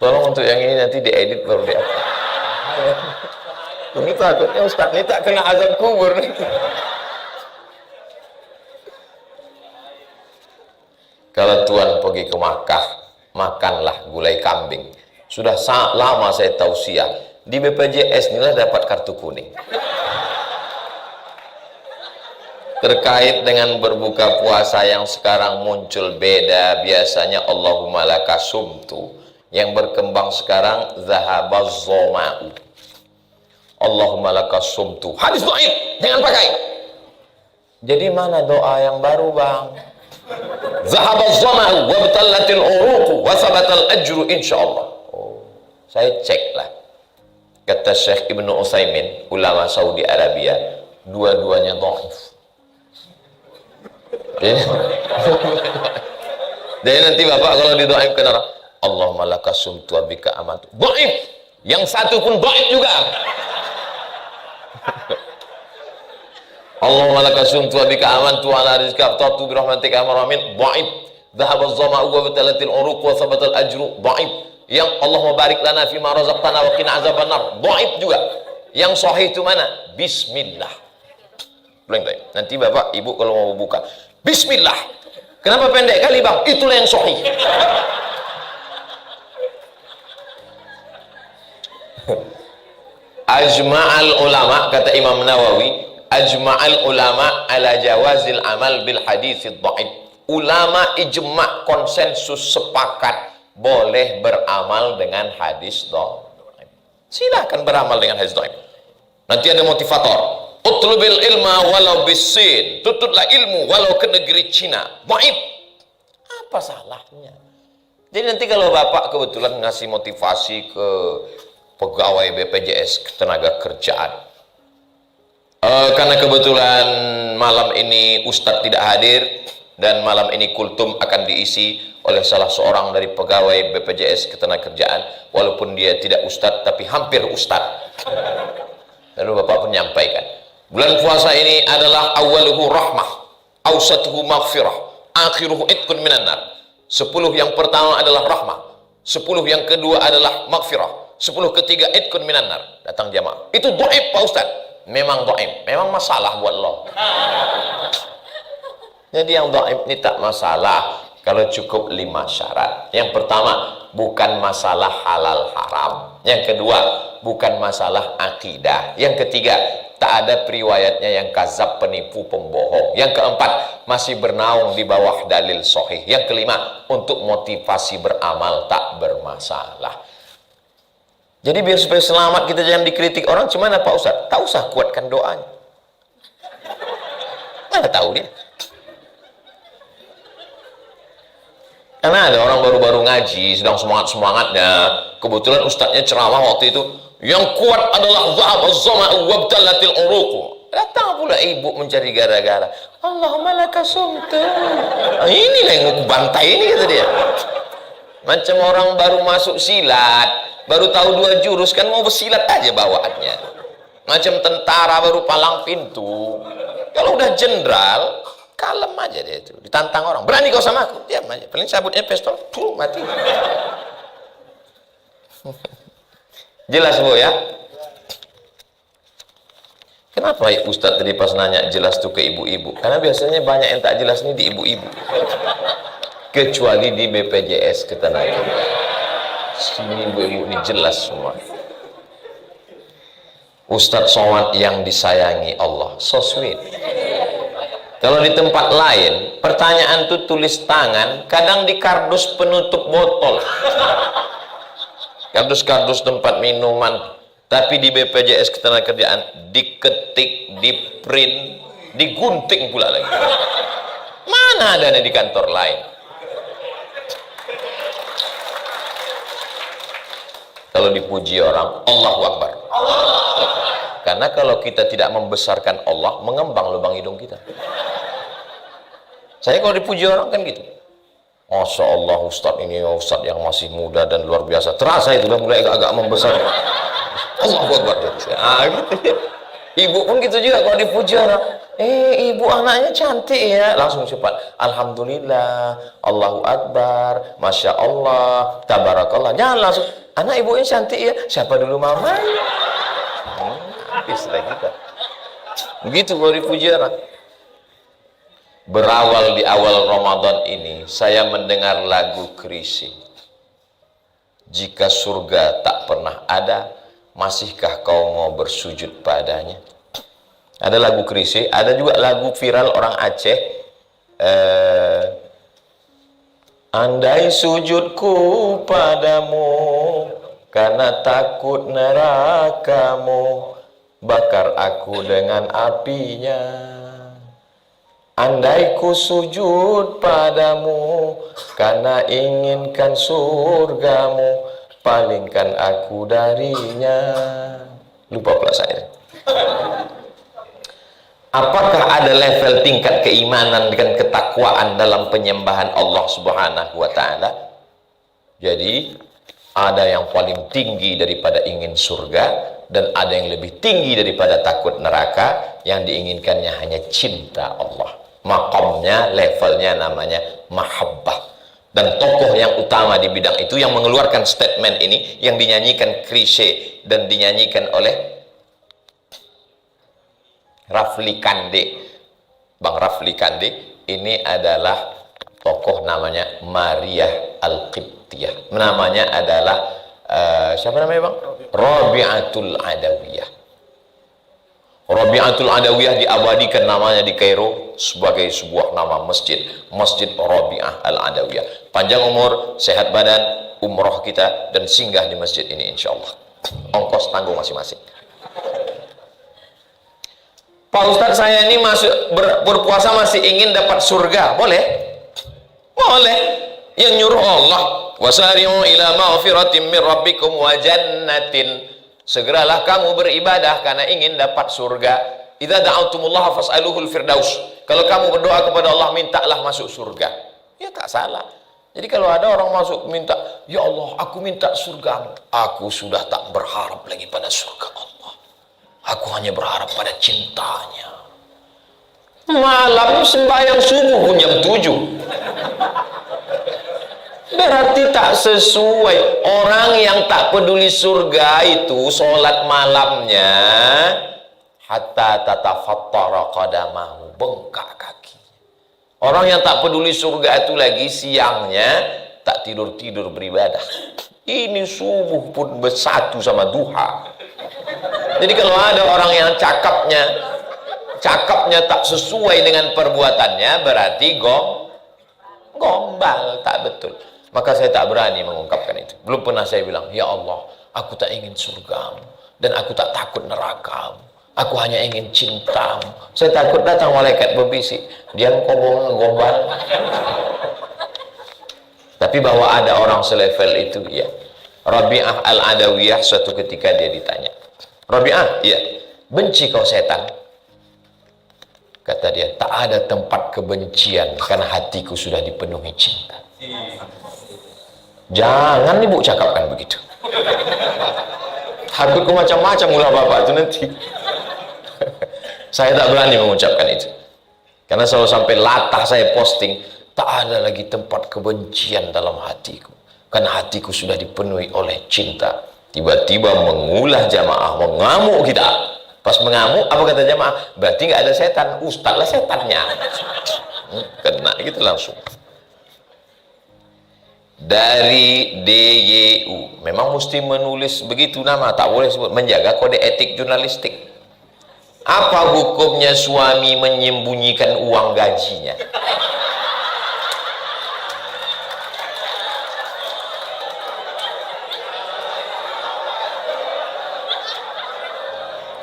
Tolong untuk yang ini nanti diedit baru dia. Ini takutnya Ustadz ini tak kena azab kubur. Kalau Tuhan pergi ke Makkah, makanlah gulai kambing. Sudah lama saya tausiah. Di BPJS inilah dapat kartu kuning. Terkait dengan berbuka puasa yang sekarang muncul beda, biasanya Allahumma lakasumtu. Yang berkembang sekarang zahabaz zoma'u. Allahumma lakasumtu. Hadis dhaif, jangan pakai. Jadi mana doa yang baru, Bang? Zahabaz zama'u wa batallatil uruqu wa thabatal ajru insyaallah. Oh, saya cek lah. Kata Syekh Ibnu Utsaimin, ulama Saudi Arabia, dua-duanya dhaif. Jadi nanti Bapak kalau didoakan orang, Allahumma lakasumtu wa bika amantu. Dhaif. Yang satu pun dhaif juga. Allahumma lakasumtu wa bika amantu ala rizqika aftartu bi rahmatika amramin dhaif. Dhahaba az-zama'u wa batalatil uruq wa thabatal ajru dhaif. Yang Allahumma barik lana fi ma razaqtana wa qina azabannar dhaif juga. Yang sahih itu mana? Bismillah. Belum. Nanti Bapak Ibu kalau mau buka, bismillah. Kenapa pendek kali, Bang? Itulah yang sahih. Ajma'al ulama, kata Imam Nawawi, ajma'al ulama ala jawazil amal bil haditsid dhaif. Ulama ijma' konsensus sepakat boleh beramal dengan hadis dhaif. Silakan beramal dengan hadis dhaif. Nanti ada motivator. Utlubil ilma walau bisin. Tututlah ilmu walau ke negeri Cina. Dhaif. Apa salahnya? Jadi nanti kalau Bapak kebetulan ngasih motivasi ke pegawai BPJS ketenaga kerjaan, karena kebetulan malam ini Ustadz tidak hadir dan malam ini kultum akan diisi oleh salah seorang dari pegawai BPJS ketenagakerjaan, walaupun dia tidak Ustadz tapi hampir Ustadz. Lalu Bapak pun menyampaikan, bulan puasa ini adalah awaluhu rahmah, awsatuhu maghfirah, akhiruhu itqun minan nar. 10 yang pertama adalah rahmah, 10 yang kedua adalah maghfirah, 10 ketiga itqun minan nar. Datang jamaah. Itu dhaif Pak Ustaz. Memang dhaif, memang masalah buat lo. Jadi yang dhaif ini tak masalah kalau cukup 5 syarat. Yang pertama, bukan masalah halal haram. Yang kedua, bukan masalah akidah. Yang ketiga, tak ada periwayatnya yang kazab, penipu, pembohong. Yang keempat, masih bernaung di bawah dalil sahih. Yang kelima, untuk motivasi beramal tak bermasalah. Jadi biar supaya selamat kita jangan dikritik orang, gimana Pak Ustaz? Tak usah kuatkan doanya. Mana tahu dia? Karena ada orang baru-baru ngaji, sedang semangat-semangatnya. Kebetulan ustadznya ceramah waktu itu, yang kuat adalah zahabaz zama'u wabtalatil uruqu. Datang pula ibu mencari gara-gara. Allahumma lakasumtu. Nah, inilah yang aku bantai ini, kata dia. Macam orang baru masuk silat, baru tahu 2 jurus, kan mau bersilat aja bawaannya. Macam tentara baru palang pintu. Kalau udah jenderal, kalem aja dia itu. Ditantang orang, berani kau sama aku? Diam aja. Paling sabutnya pistol, mati. Jelas Bu ya? Kenapa ya Ustadz tadi pas nanya jelas tuh ke ibu-ibu? Karena biasanya banyak yang tak jelas nih di ibu-ibu. Kecuali di BPJS ketenagakerjaan. Sini ibu-ibu ini jelas semua. Ustadz Somad yang disayangi Allah, so sweet. Kalau di tempat lain, pertanyaan tuh tulis tangan, kadang di kardus penutup botol. Kardus-kardus tempat minuman. Tapi di BPJS ketenagakerjaan diketik, di print, digunting pula lagi. Mana adanya di kantor lain? Kalau dipuji orang, Allahu Akbar. Karena kalau kita tidak membesarkan Allah, mengembang lubang hidung kita. Saya kalau dipuji orang kan gitu. Masya Allah Ustadz ini Ustadz yang masih muda dan luar biasa. Terasa itu udah mulai agak-agak membesar. Allahu Akbar. Gitu. Ibu pun gitu juga kalau dipuji orang. Ibu anaknya cantik ya. Langsung cepat. Alhamdulillah. Allahu Akbar. Masya Allah. Tabarakallah. Jangan langsung. Anak ibunya cantik ya. Siapa dulu mama? Habis lagi kita. Begitu kalau dipuji orang. Berawal di awal Ramadan ini, saya mendengar lagu Chrisye. Jika surga tak pernah ada, masihkah kau mau bersujud padanya? Ada lagu Chrisye, ada juga lagu viral orang Aceh. Andai sujudku padamu, karena takut nerakamu, bakar aku dengan apinya. Andai ku sujud padamu, karena inginkan surgamu, palingkan aku darinya. Lupa pula saya. Apakah ada level tingkat keimanan dengan ketakwaan dalam penyembahan Allah Subhanahu wa Ta'ala? Jadi ada yang paling tinggi daripada ingin surga, dan ada yang lebih tinggi daripada takut neraka. Yang diinginkannya hanya cinta Allah. Makamnya, levelnya namanya mahabbah. Dan tokoh yang utama di bidang itu yang mengeluarkan statement ini, yang dinyanyikan Chrisye dan dinyanyikan oleh Rafli Kande, Bang Rafli Kande, ini adalah tokoh namanya Maria Al-Qibtiyah. Namanya adalah siapa namanya Bang? Rabi'atul Adawiyah. Rabi'atul Adawiyah diabadikan namanya di Kairo sebagai sebuah nama masjid, Masjid Rabi'ah Al-Adawiyah. Panjang umur, sehat badan, umroh kita, dan singgah di masjid ini insyaallah. Ongkos tanggung masing-masing. Pak Ustadz, saya ini berpuasa masih ingin dapat surga, boleh? Boleh. Yang nyuruh Allah, wasari'u ila maghfiratin min rabbikum wa jannatin. Segeralah kamu beribadah karena ingin dapat surga. Idza da'autumullaha fas'aluhul firdaus. Kalau kamu berdoa kepada Allah, mintalah masuk surga. Ya tak salah. Jadi kalau ada orang masuk minta, ya Allah, aku minta surgamu. Aku sudah tak berharap lagi pada surga Allah. Aku hanya berharap pada cintanya. Malam sembahyang subuh pun jam 7. Berarti tak sesuai. Orang yang tak peduli surga itu sholat malamnya hatta tatafattara qadamahu, bengkak kaki. Orang yang tak peduli surga itu lagi siangnya tak tidur-tidur beribadah. Ini subuh pun bersatu sama duha. Jadi kalau ada orang yang cakapnya tak sesuai dengan perbuatannya, berarti gombal, tak betul. Maka saya tak berani mengungkapkan itu. Belum pernah saya bilang, ya Allah, aku tak ingin surgamu, dan aku tak takut nerakamu. Aku hanya ingin cintamu. Saya takut datang malaikat berbisik, dia gombal. Tapi bahwa ada orang selevel itu, ya. Rabi'ah Al-Adawiyah suatu ketika dia ditanya, Rabi'ah, iya, benci kau setan? Kata dia, tak ada tempat kebencian karena hatiku sudah dipenuhi cinta. Jangan ibu cakapkan begitu. Takutku macam-macam ulah bapak itu nanti. Saya tak berani mengucapkan itu. Karena selalu sampai latah saya posting, tak ada lagi tempat kebencian dalam hatiku. Karena hatiku sudah dipenuhi oleh cinta. Tiba-tiba mengulah jamaah, mengamuk kita. Pas mengamuk, apa kata jamaah? Berarti nggak ada setan, ustaz lah setannya. Kena gitu langsung. Dari DYU, memang mesti menulis begitu nama, tak boleh sebut, menjaga kode etik jurnalistik. Apa hukumnya suami menyembunyikan uang gajinya?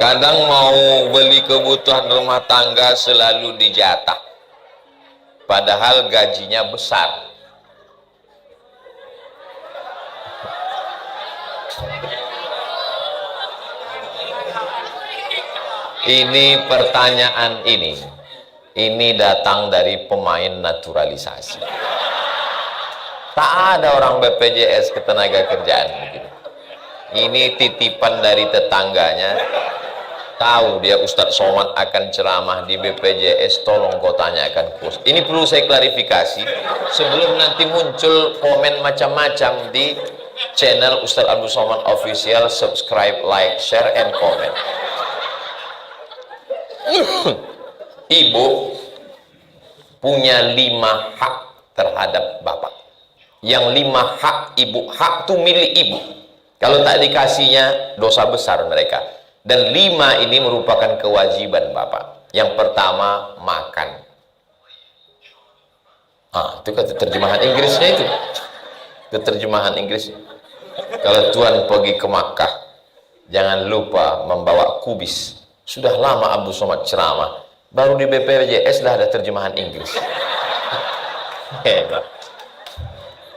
Kadang mau beli kebutuhan rumah tangga selalu dijatah, padahal gajinya besar. Ini pertanyaan ini datang dari pemain naturalisasi. Tak ada orang BPJS Ketenagakerjaan begitu. Ini titipan dari tetangganya. Tahu dia Ustadz Somad akan ceramah di BPJS, tolong kau tanyakan kurs. Ini perlu saya klarifikasi sebelum nanti muncul komen macam-macam di channel Ustadz Abdul Somad Official. Subscribe, like, share, and comment. Ibu punya 5 hak terhadap bapak. Yang 5 hak ibu, hak itu milik ibu. Kalau tak dikasihnya, dosa besar mereka. Dan 5 ini merupakan kewajiban bapak. Yang pertama, makan. Itu kata terjemahan Inggrisnya itu. Terjemahan Inggris. Kalau Tuhan pergi ke Makkah, jangan lupa membawa kubis. Sudah lama Abdul Somad ceramah, baru di BPJS dah ada terjemahan Inggris.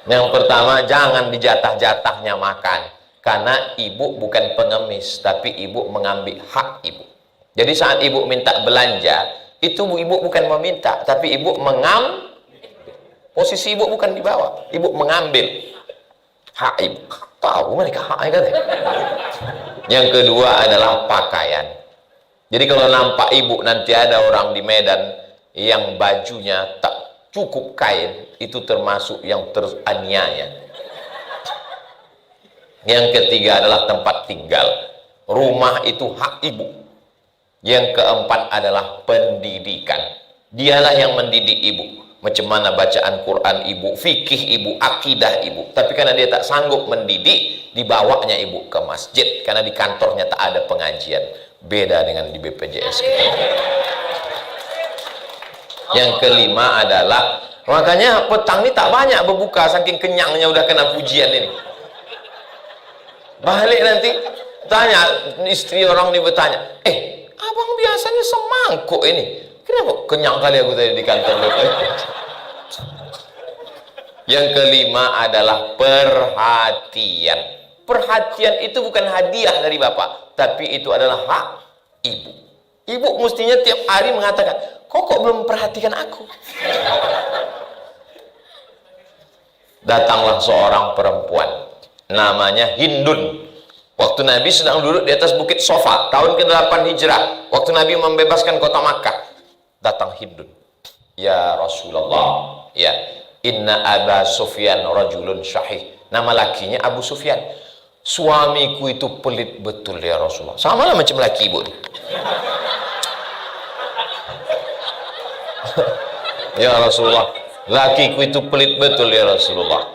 Yang pertama, jangan dijatah-jatahnya makan, karena ibu bukan pengemis, tapi ibu mengambil hak ibu. Jadi saat ibu minta belanja, itu ibu bukan meminta, tapi ibu posisi ibu bukan di bawah, ibu mengambil hak ibu. Tahu mereka hak kan? Yang kedua adalah pakaian. Jadi kalau nampak ibu nanti ada orang di Medan yang bajunya tak cukup kain, itu termasuk yang teraniaya. Yang ketiga adalah tempat tinggal. Rumah itu hak ibu. Yang keempat adalah pendidikan. Dialah yang mendidik ibu. Macam mana bacaan Quran ibu, fikih ibu, akidah ibu. Tapi karena dia tak sanggup mendidik, dibawanya ibu ke masjid. Karena di kantornya tak ada pengajian. Beda dengan di BPJS kita. Yang kelima adalah, makanya petang ini tak banyak berbuka, saking kenyangnya udah kena pujian ini. Balik nanti tanya istri orang ini, bertanya, abang biasanya semangkuk ini, kenapa kenyang kali aku tadi di kantor BPJS? Yang kelima adalah perhatian. Perhatian itu bukan hadiah dari bapak, tapi itu adalah hak ibu. Ibu mestinya tiap hari mengatakan, kok belum perhatikan aku? Datanglah seorang perempuan, namanya Hindun. Waktu Nabi sedang duduk di atas bukit Sofa, tahun ke-8 Hijrah, waktu Nabi membebaskan kota Makkah, datang Hindun. Ya Rasulullah, ya, inna Aba Sufyan rajulun syahih. Nama lakinya Abu Sufyan. Suamiku itu pelit betul ya Rasulullah. Sama lah macam laki ibu. Ya Rasulullah, lakiku itu pelit betul ya Rasulullah.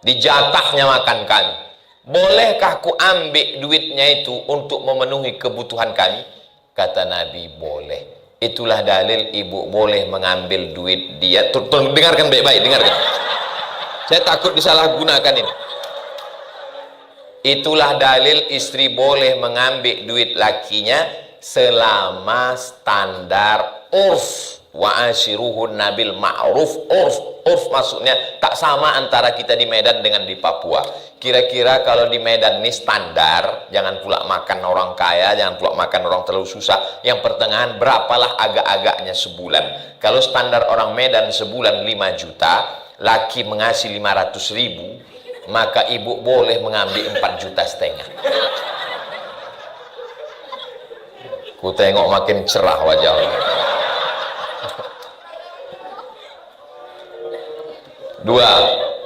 Dijatahnya makan kami. Bolehkah ku ambil duitnya itu untuk memenuhi kebutuhan kami? Kata Nabi, boleh. Itulah dalil ibu boleh mengambil duit dia. Tolong dengarkan baik-baik, dengarkan. Saya takut disalahgunakan ini. Itulah dalil istri boleh mengambil duit lakinya selama standar urf. Wa ashiruhun nabil ma'ruf. Urf maksudnya tak sama antara kita di Medan dengan di Papua. Kira-kira kalau di Medan ini standar, jangan pula makan orang kaya, jangan pula makan orang terlalu susah. Yang pertengahan berapalah agak-agaknya sebulan. Kalau standar orang Medan sebulan 5 juta, laki mengasih 500.000, maka ibu boleh mengambil 4,5 juta. Ku tengok makin cerah wajah. Dua,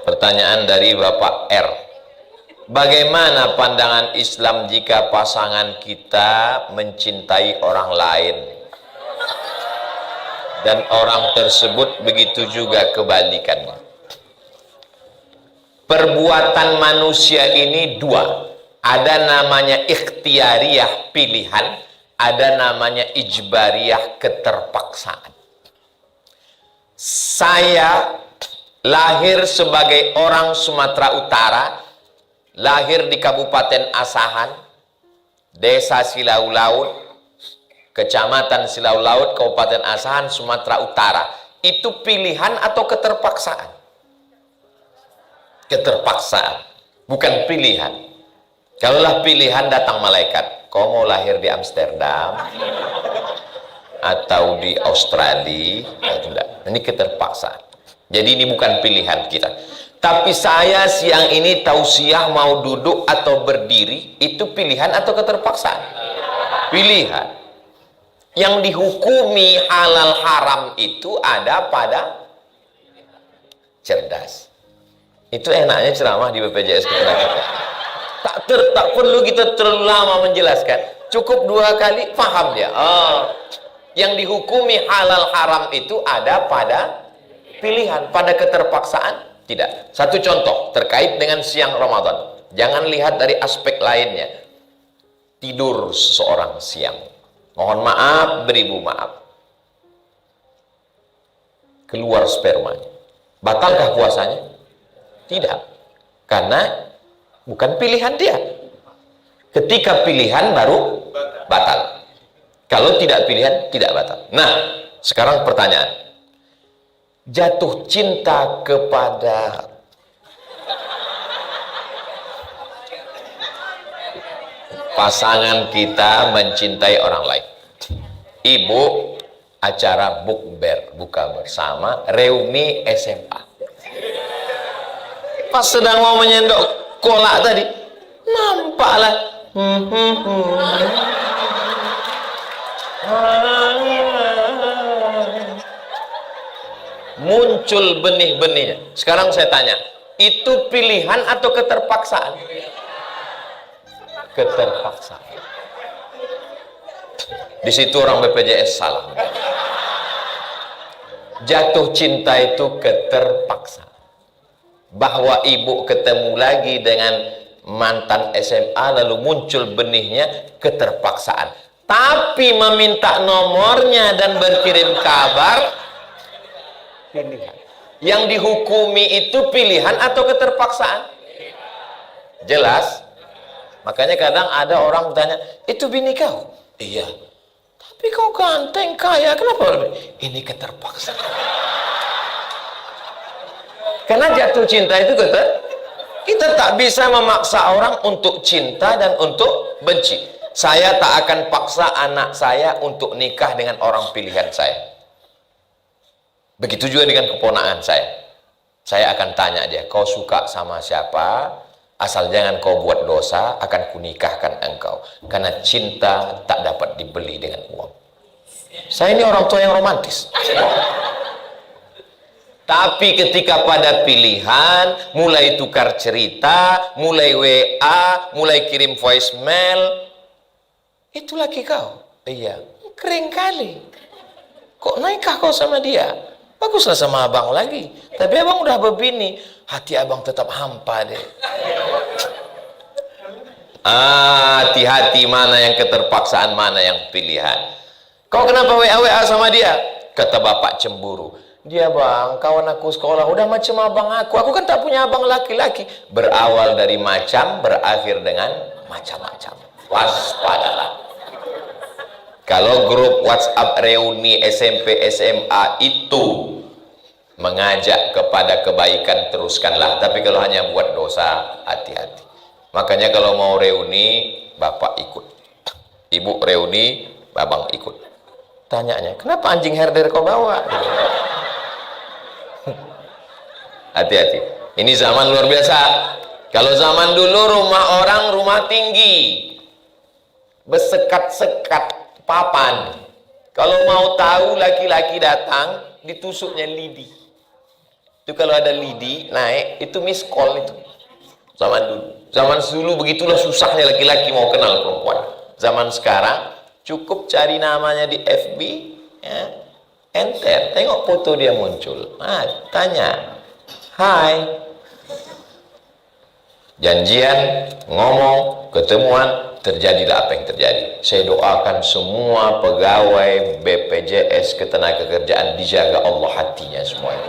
pertanyaan dari Bapak R. Bagaimana pandangan Islam jika pasangan kita mencintai orang lain dan orang tersebut begitu juga kebalikannya? Perbuatan manusia ini dua. Ada namanya ikhtiariyah, pilihan. Ada namanya ijbariyah, keterpaksaan. Saya lahir sebagai orang Sumatera Utara, lahir di Kabupaten Asahan, Desa Silau Laut, Kecamatan Silau Laut, Kabupaten Asahan, Sumatera Utara. Itu pilihan atau keterpaksaan? Keterpaksaan, bukan pilihan. Kalaulah pilihan datang malaikat, kau mau lahir di Amsterdam atau di Australia, tidak. Ini keterpaksaan. Jadi ini bukan pilihan kita. Tapi saya siang ini tausiah mau duduk atau berdiri, itu pilihan atau keterpaksaan? Pilihan. Yang dihukumi halal haram itu ada pada cerdas. Itu enaknya ceramah di BPJS Ketenagakerjaan. Tak perlu kita terlalu lama menjelaskan, cukup 2 kali paham dia. Yang dihukumi halal haram itu ada pada pilihan, pada keterpaksaan tidak. Satu contoh terkait dengan siang Ramadan, jangan lihat dari aspek lainnya. Tidur seseorang siang, mohon maaf, beribu maaf, keluar spermanya, batalkah puasanya? Tidak, karena bukan pilihan dia. Ketika pilihan baru batal. Kalau tidak pilihan, tidak batal. Nah, sekarang pertanyaan. Jatuh cinta kepada pasangan kita, mencintai orang lain. Ibu, acara bukber, buka bersama, reuni SMA. Pas sedang mau menyendok kolak tadi, nampaklah muncul benih-benihnya. Sekarang saya tanya, itu pilihan atau keterpaksaan? Keterpaksaan. Di situ orang BPJS salah. Jatuh cinta itu keterpaksaan. Bahwa ibu ketemu lagi dengan mantan SMA lalu muncul benihnya, keterpaksaan. Tapi meminta nomornya dan berkirim kabar, pilihan. Yang dihukumi itu pilihan atau keterpaksaan? Jelas? Makanya kadang ada orang bertanya, itu bini kau? Iya. Tapi kau ganteng, kaya, kenapa? Ini keterpaksaan. Karena jatuh cinta itu kita tak bisa memaksa orang untuk cinta dan untuk benci. Saya tak akan paksa anak saya untuk nikah dengan orang pilihan saya. Begitu juga dengan keponakan saya. Saya akan tanya dia, kau suka sama siapa? Asal jangan kau buat dosa, akan kunikahkan engkau. Karena cinta tak dapat dibeli dengan uang. Saya ini orang tua yang romantis. Tapi ketika pada pilihan, mulai tukar cerita, mulai WA, mulai kirim voicemail, itu lagi kau? Iya. Keren kali. Kok nikah kau sama dia? Baguslah sama abang lagi. Tapi abang udah berbini, hati abang tetap hampa deh. Hati-hati mana yang keterpaksaan, mana yang pilihan. Kau kenapa WA sama dia? Kata bapak cemburu. Dia bang, kawan aku sekolah udah macam abang aku kan tak punya abang laki-laki. Berawal dari macam, berakhir dengan macam-macam. Waspadalah. Kalau grup WhatsApp reuni SMP SMA itu mengajak kepada kebaikan, teruskanlah. Tapi kalau hanya buat dosa, hati-hati. Makanya kalau mau reuni, bapak ikut. Ibu reuni, babang ikut. Tanyanya, kenapa anjing herder kau bawa? Hati-hati. Ini zaman luar biasa. Kalau zaman dulu rumah orang rumah tinggi, bersekat-sekat papan. Kalau mau tahu laki-laki datang, ditusuknya lidi. Itu kalau ada lidi naik, itu miss call itu. Zaman dulu. Zaman dulu begitulah susahnya laki-laki mau kenal perempuan. Zaman sekarang cukup cari namanya di FB, ya, enter, tengok foto dia muncul. Tanya, hai, janjian, ngomong, ketemuan, terjadilah apa yang terjadi. Saya doakan semua pegawai BPJS Ketenagakerjaan dijaga Allah hatinya semuanya.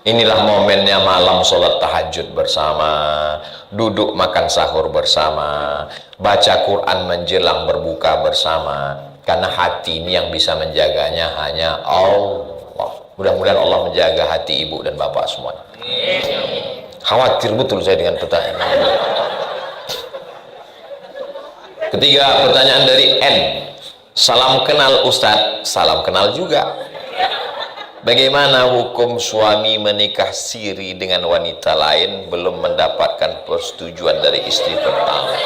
Inilah momennya malam sholat tahajud bersama, duduk makan sahur bersama, baca Quran menjelang berbuka bersama. Karena hati ini yang bisa menjaganya hanya Allah. Mudah-mudahan Allah menjaga hati ibu dan bapak semua. Khawatir betul saya dengan pertanyaan. Ketiga, pertanyaan dari N. Salam kenal Ustadz. Salam kenal juga. Bagaimana hukum suami menikah siri dengan wanita lain belum mendapatkan persetujuan dari istri pertama?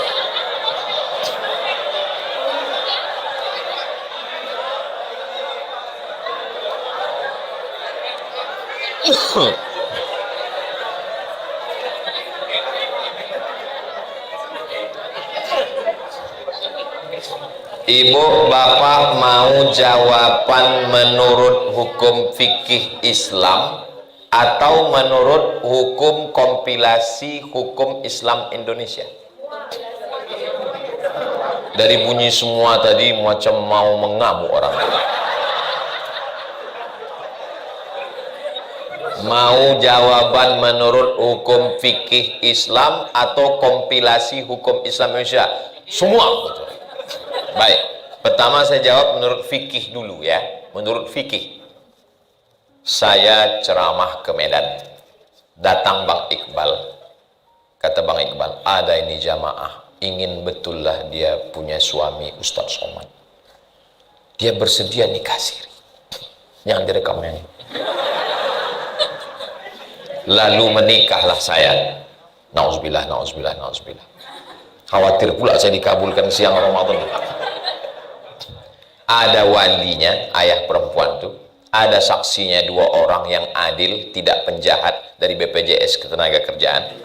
Ibu, bapak mau jawaban menurut hukum fikih Islam atau menurut hukum kompilasi hukum Islam Indonesia? Dari bunyi semua tadi macam mau mengamuk orang. Mau jawaban menurut hukum fikih Islam atau kompilasi hukum Islam Indonesia? Semua betul. Baik, pertama saya jawab menurut fikih dulu ya. Menurut fikih, saya ceramah ke Medan, datang Bang Iqbal. Kata Bang Iqbal, ada ini jamaah ingin betullah dia punya suami Ustadz Somad, dia bersedia nikah siri. Jangan direkamnya. Lalu menikahlah saya. Nauzubillah, nauzubillah, nauzubillah. Khawatir pula saya dikabulkan siang Ramadan. Ada walinya, ayah perempuan tuh, ada saksinya 2 orang yang adil, tidak penjahat dari BPJS Ketenagakerjaan,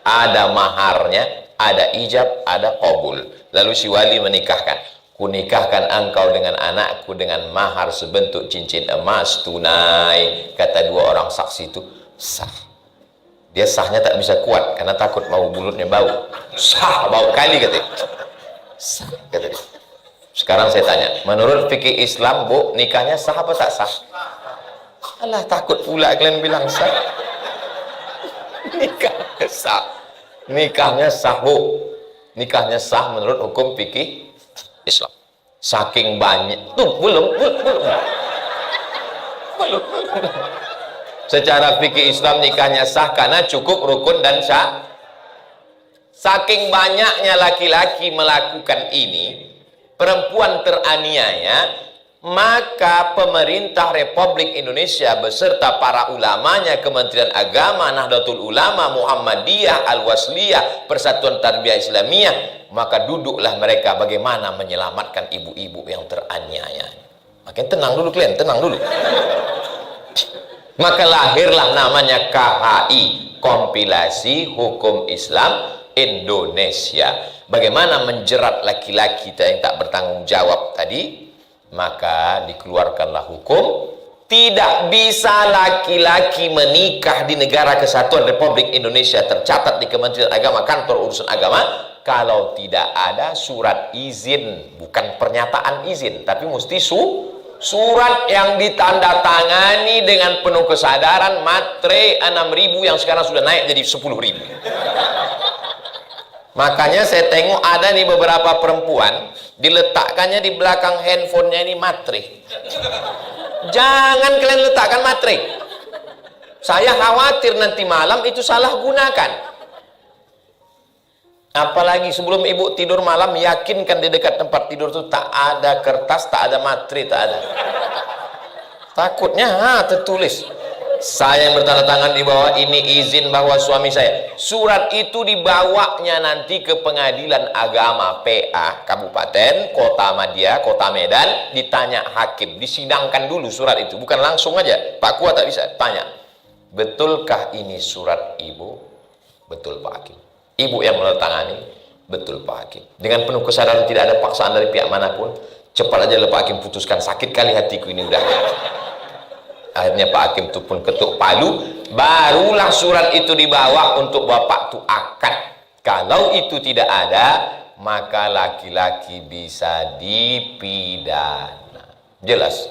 ada maharnya, ada ijab, ada qabul. Lalu si wali menikahkan, kunikahkan engkau dengan anakku dengan mahar sebentuk cincin emas tunai. Kata 2 orang saksi itu sah. Dia sahnya tak bisa kuat karena takut mau mulutnya bau. Sah, bau kali katanya. Sah, kata dia. Sekarang saya tanya, menurut fikih Islam, Bu, nikahnya sah apa tak sah? Alah, takut pula kalian bilang sah. Nikahnya sah. Nikahnya sah, Bu. Nikahnya sah menurut hukum fikih Islam. Saking banyak. Tuh, belum. Secara fikih Islam nikahnya sah karena cukup rukun dan sah. Saking banyaknya laki-laki melakukan ini, perempuan teraniaya, maka pemerintah Republik Indonesia beserta para ulamanya, Kementerian Agama, Nahdlatul Ulama, Muhammadiyah, Al-Wasliyah, Persatuan Tarbiyah Islamiyah, maka duduklah mereka bagaimana menyelamatkan ibu-ibu yang teraniaya. Makin tenang dulu kalian, tenang dulu. Maka lahirlah namanya KHI, Kompilasi Hukum Islam Indonesia. Bagaimana menjerat laki-laki yang tak bertanggung jawab tadi, maka dikeluarkanlah hukum tidak bisa laki-laki menikah di negara kesatuan Republik Indonesia tercatat di Kementerian Agama, kantor urusan agama, kalau tidak ada surat izin. Bukan pernyataan izin, tapi mesti surat yang ditandatangani dengan penuh kesadaran, matre 6.000 yang sekarang sudah naik jadi 10.000. Makanya saya tengok ada nih beberapa perempuan diletakkannya di belakang handphonenya ini matre. Jangan kalian letakkan matre. Saya khawatir nanti malam itu salah gunakan. Apalagi sebelum ibu tidur malam, yakinkan di dekat tempat tidur itu tak ada kertas, tak ada matre, tak ada. Takutnya tertulis, saya yang bertanda tangan di bawah ini izin bahwa suami saya. Surat itu dibawanya nanti ke pengadilan agama PA Kabupaten, Kota Madia, Kota Medan, ditanya hakim, disidangkan dulu surat itu, bukan langsung aja. Pak Kuat tak bisa, tanya, betulkah ini surat ibu? Betul Pak Hakim. Ibu yang menandatangani, betul Pak Hakim. Dengan penuh kesadaran, tidak ada paksaan dari pihak manapun, cepat aja Pak Hakim putuskan, sakit kali hatiku ini udah. Akhirnya Pak Hakim itu pun ketuk palu, barulah surat itu dibawa untuk bapak itu akad. Kalau itu tidak ada, maka laki-laki bisa dipidana. Jelas?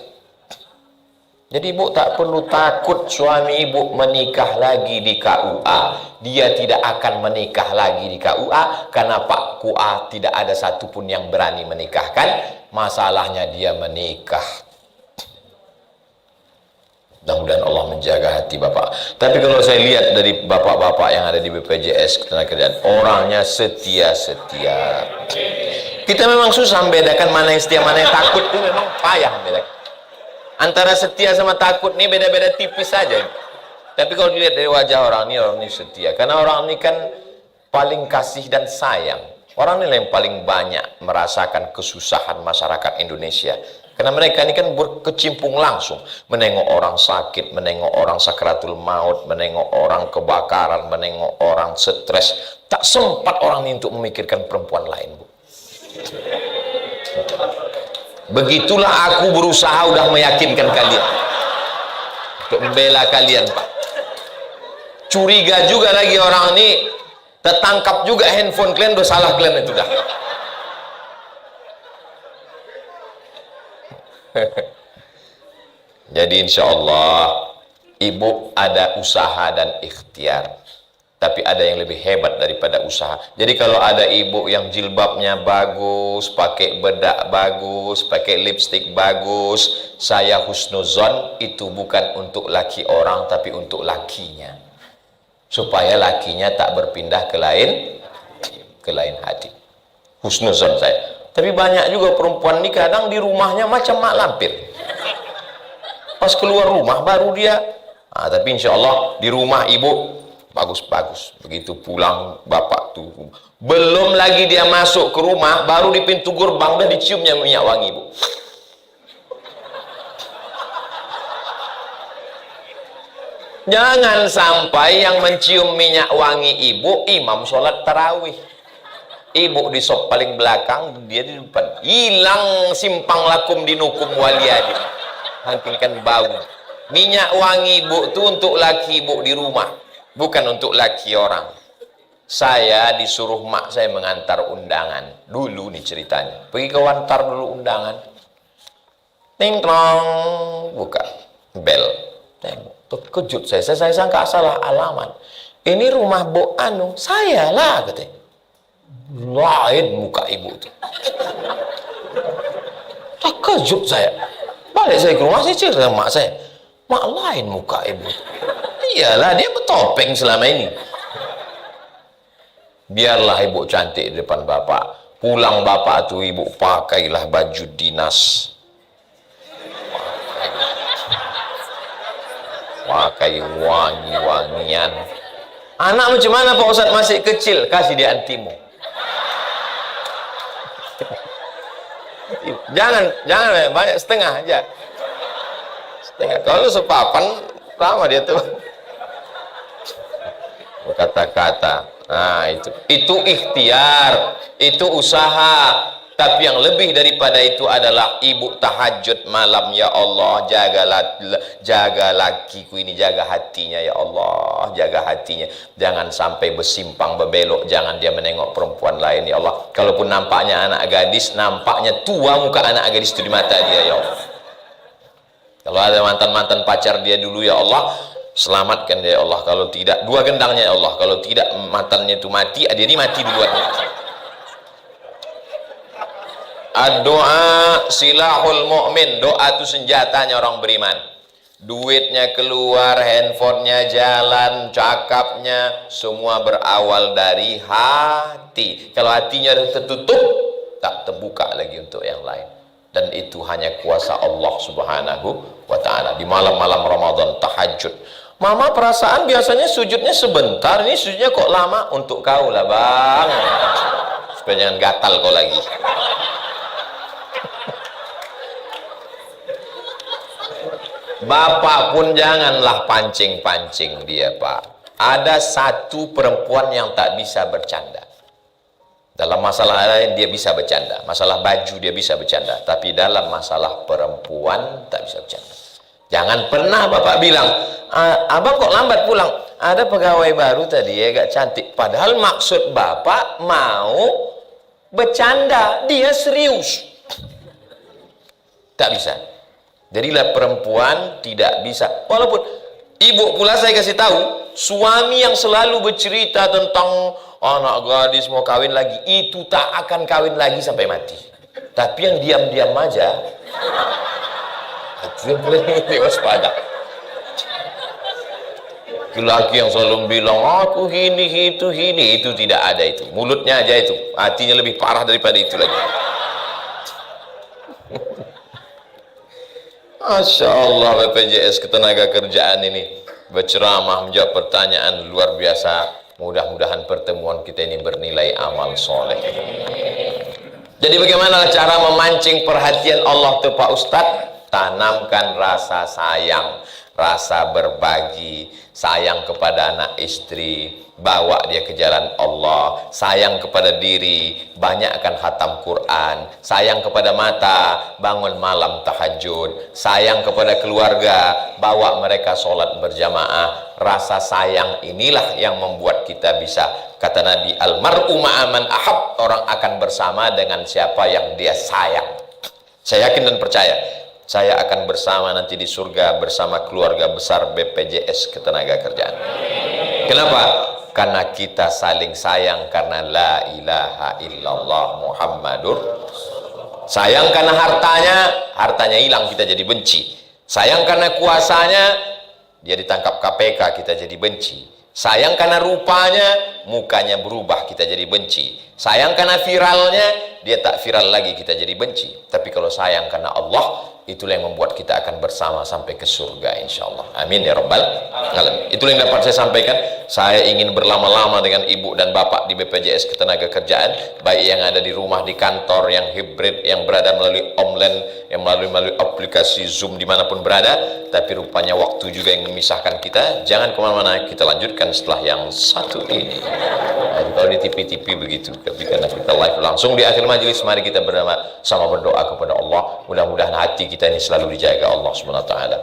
Jadi ibu tak perlu takut suami ibu menikah lagi di KUA. Dia tidak akan menikah lagi di KUA karena Pak KUA tidak ada satupun yang berani menikahkan. Masalahnya dia menikah Mudah-mudahan Allah menjaga hati bapak. Tapi kalau saya lihat dari bapak-bapak yang ada di BPJS Ketenagakerjaan, orangnya setia-setia. Kita memang susah membedakan mana yang setia, mana yang takut. Itu memang payah membedakan. Antara setia sama takut ini beda-beda tipis saja. Tapi kalau dilihat dari wajah orang ini setia. Karena orang ini kan paling kasih dan sayang. Orang ini yang paling banyak merasakan kesusahan masyarakat Indonesia. Karena mereka ini kan berkecimpung langsung. Menengok orang sakit, menengok orang sakratul maut, menengok orang kebakaran, menengok orang stres. Tak sempat orang ini untuk memikirkan perempuan lain, Bu. Begitulah aku berusaha udah meyakinkan kalian. Untuk membela kalian, Pak. Curiga juga lagi orang ini, tertangkap juga handphone kalian, udah salah kalian itu dah. Jadi insya Allah ibu ada usaha dan ikhtiar, tapi ada yang lebih hebat daripada usaha. Jadi kalau ada ibu yang jilbabnya bagus, pakai bedak bagus, pakai lipstik bagus, saya husnuzon, itu bukan untuk laki orang tapi untuk lakinya, supaya lakinya tak berpindah ke lain hati. Husnuzon saya. Tapi banyak juga perempuan ini kadang di rumahnya macam mak lampir. Pas keluar rumah baru dia. Tapi insya Allah di rumah ibu bagus-bagus. Begitu pulang bapak tuh. Belum lagi dia masuk ke rumah, baru di pintu gerbang udah diciumnya minyak wangi, Bu. Jangan sampai yang mencium minyak wangi ibu imam sholat tarawih. Ibu di sop paling belakang, dia di depan. Hilang simpang lakum dinukum waliyadi. Hangkilkan bau. Minyak wangi ibu itu untuk laki ibu di rumah, bukan untuk laki orang. Saya disuruh mak saya mengantar undangan. Dulu nih ceritanya. Pergi ke wantar dulu undangan. Ting tong, buka bel. Terkejut saya sangka salah alamat. Ini rumah Bu Anu, saya lah katanya. Lain muka ibu itu. Terkejut saya. Balik saya ke rumah, saya cerita sama mak saya. Mak, lain muka ibu. Iyalah, dia bertopeng selama ini. Biarlah ibu cantik di depan bapak. Pulang bapak tuh ibu pakailah baju dinas. Pakai wangi-wangian. Anak macam mana Pak Ustadz masih kecil? Kasih dia antimo. Jangan banyak, setengah aja. Setengah. Kalau sepapan lama dia tuh. Kata-kata. Nah, itu ikhtiar, itu usaha. Tapi yang lebih daripada itu adalah ibu tahajud malam, ya Allah, jaga lakiku ini, jaga hatinya ya Allah, jaga hatinya. Jangan sampai bersimpang berbelok, jangan dia menengok perempuan lain ya Allah. Kalaupun nampaknya anak gadis, nampaknya tua muka anak gadis itu di mata dia ya Allah. Kalau ada mantan-mantan pacar dia dulu ya Allah, selamatkan dia ya Allah. Kalau tidak, dua gendangnya ya Allah. Kalau tidak mantannya itu mati, dia ini mati duluan. Doa silahul mu'min. Doa itu senjatanya orang beriman. Duitnya keluar, handphonenya jalan, cakapnya, semua berawal dari hati. Kalau hatinya tertutup, tak terbuka lagi untuk yang lain. Dan itu hanya kuasa Allah subhanahu wa ta'ala. Di malam-malam Ramadan tahajud. Mama perasaan biasanya sujudnya sebentar, ini sujudnya kok lama? Untuk kau lah bang, supaya jangan gatal kau lagi. Bapak pun janganlah pancing-pancing dia, Pak. Ada satu perempuan yang tak bisa bercanda. Dalam masalah lain dia bisa bercanda. Masalah baju dia bisa bercanda. Tapi dalam masalah perempuan tak bisa bercanda. Jangan pernah Bapak bilang, abang kok lambat pulang? Ada pegawai baru tadi ya, agak cantik. Padahal maksud Bapak mau bercanda. Dia serius. Tak bisa. Jadilah perempuan tidak bisa. Walaupun ibu pula saya kasih tahu, suami yang selalu bercerita tentang anak gadis mau kawin lagi, itu tak akan kawin lagi sampai mati. Tapi yang diam-diam aja, itu yang paling waspada. Laki yang selalu bilang aku ini itu tidak ada itu. Mulutnya aja itu, hatinya lebih parah daripada itu lagi. Masya Allah, BPJS Ketenagakerjaan ini berceramah menjawab pertanyaan luar biasa. Mudah-mudahan pertemuan kita ini bernilai amal soleh. Jadi bagaimana cara memancing perhatian Allah tuh Pak Ustadz? Tanamkan rasa sayang, rasa berbagi, sayang kepada anak istri, bawa dia ke jalan Allah, sayang kepada diri, banyakkan khatam Quran, sayang kepada mata, bangun malam tahajud, sayang kepada keluarga, bawa mereka sholat berjamaah. Rasa sayang inilah yang membuat kita bisa, kata Nabi, almar'u ma'aman ahab, orang akan bersama dengan siapa yang dia sayang. Saya yakin dan percaya saya akan bersama nanti di surga bersama keluarga besar BPJS Ketenagakerjaan. Kenapa? Karena kita saling sayang karena la ilaha illallah Muhammadur. Sayang karena hartanya hilang kita jadi benci. Sayang karena kuasanya, dia ditangkap KPK kita jadi benci. Sayang karena rupanya, mukanya berubah kita jadi benci. Sayang karena viralnya, dia tak viral lagi kita jadi benci. Tapi kalau sayang karena Allah, itulah yang membuat kita akan bersama sampai ke surga insyaallah. Amin ya rabbal alamin. Itulah yang dapat saya sampaikan. Saya ingin berlama-lama dengan ibu dan bapak di BPJS Ketenagakerjaan, baik yang ada di rumah, di kantor, yang hibrid, yang berada melalui online, yang melalui aplikasi Zoom dimanapun berada. Tapi rupanya waktu juga yang memisahkan kita. Jangan kemana-mana, kita lanjutkan setelah yang satu ini. Jadi kalau di TV-TV begitu, tapi karena kita live langsung di akhir majelis, mari kita bersama berdoa kepada Allah. Mudah-mudahan hati kita ini selalu dijaga Allah Subhanahu wa taala.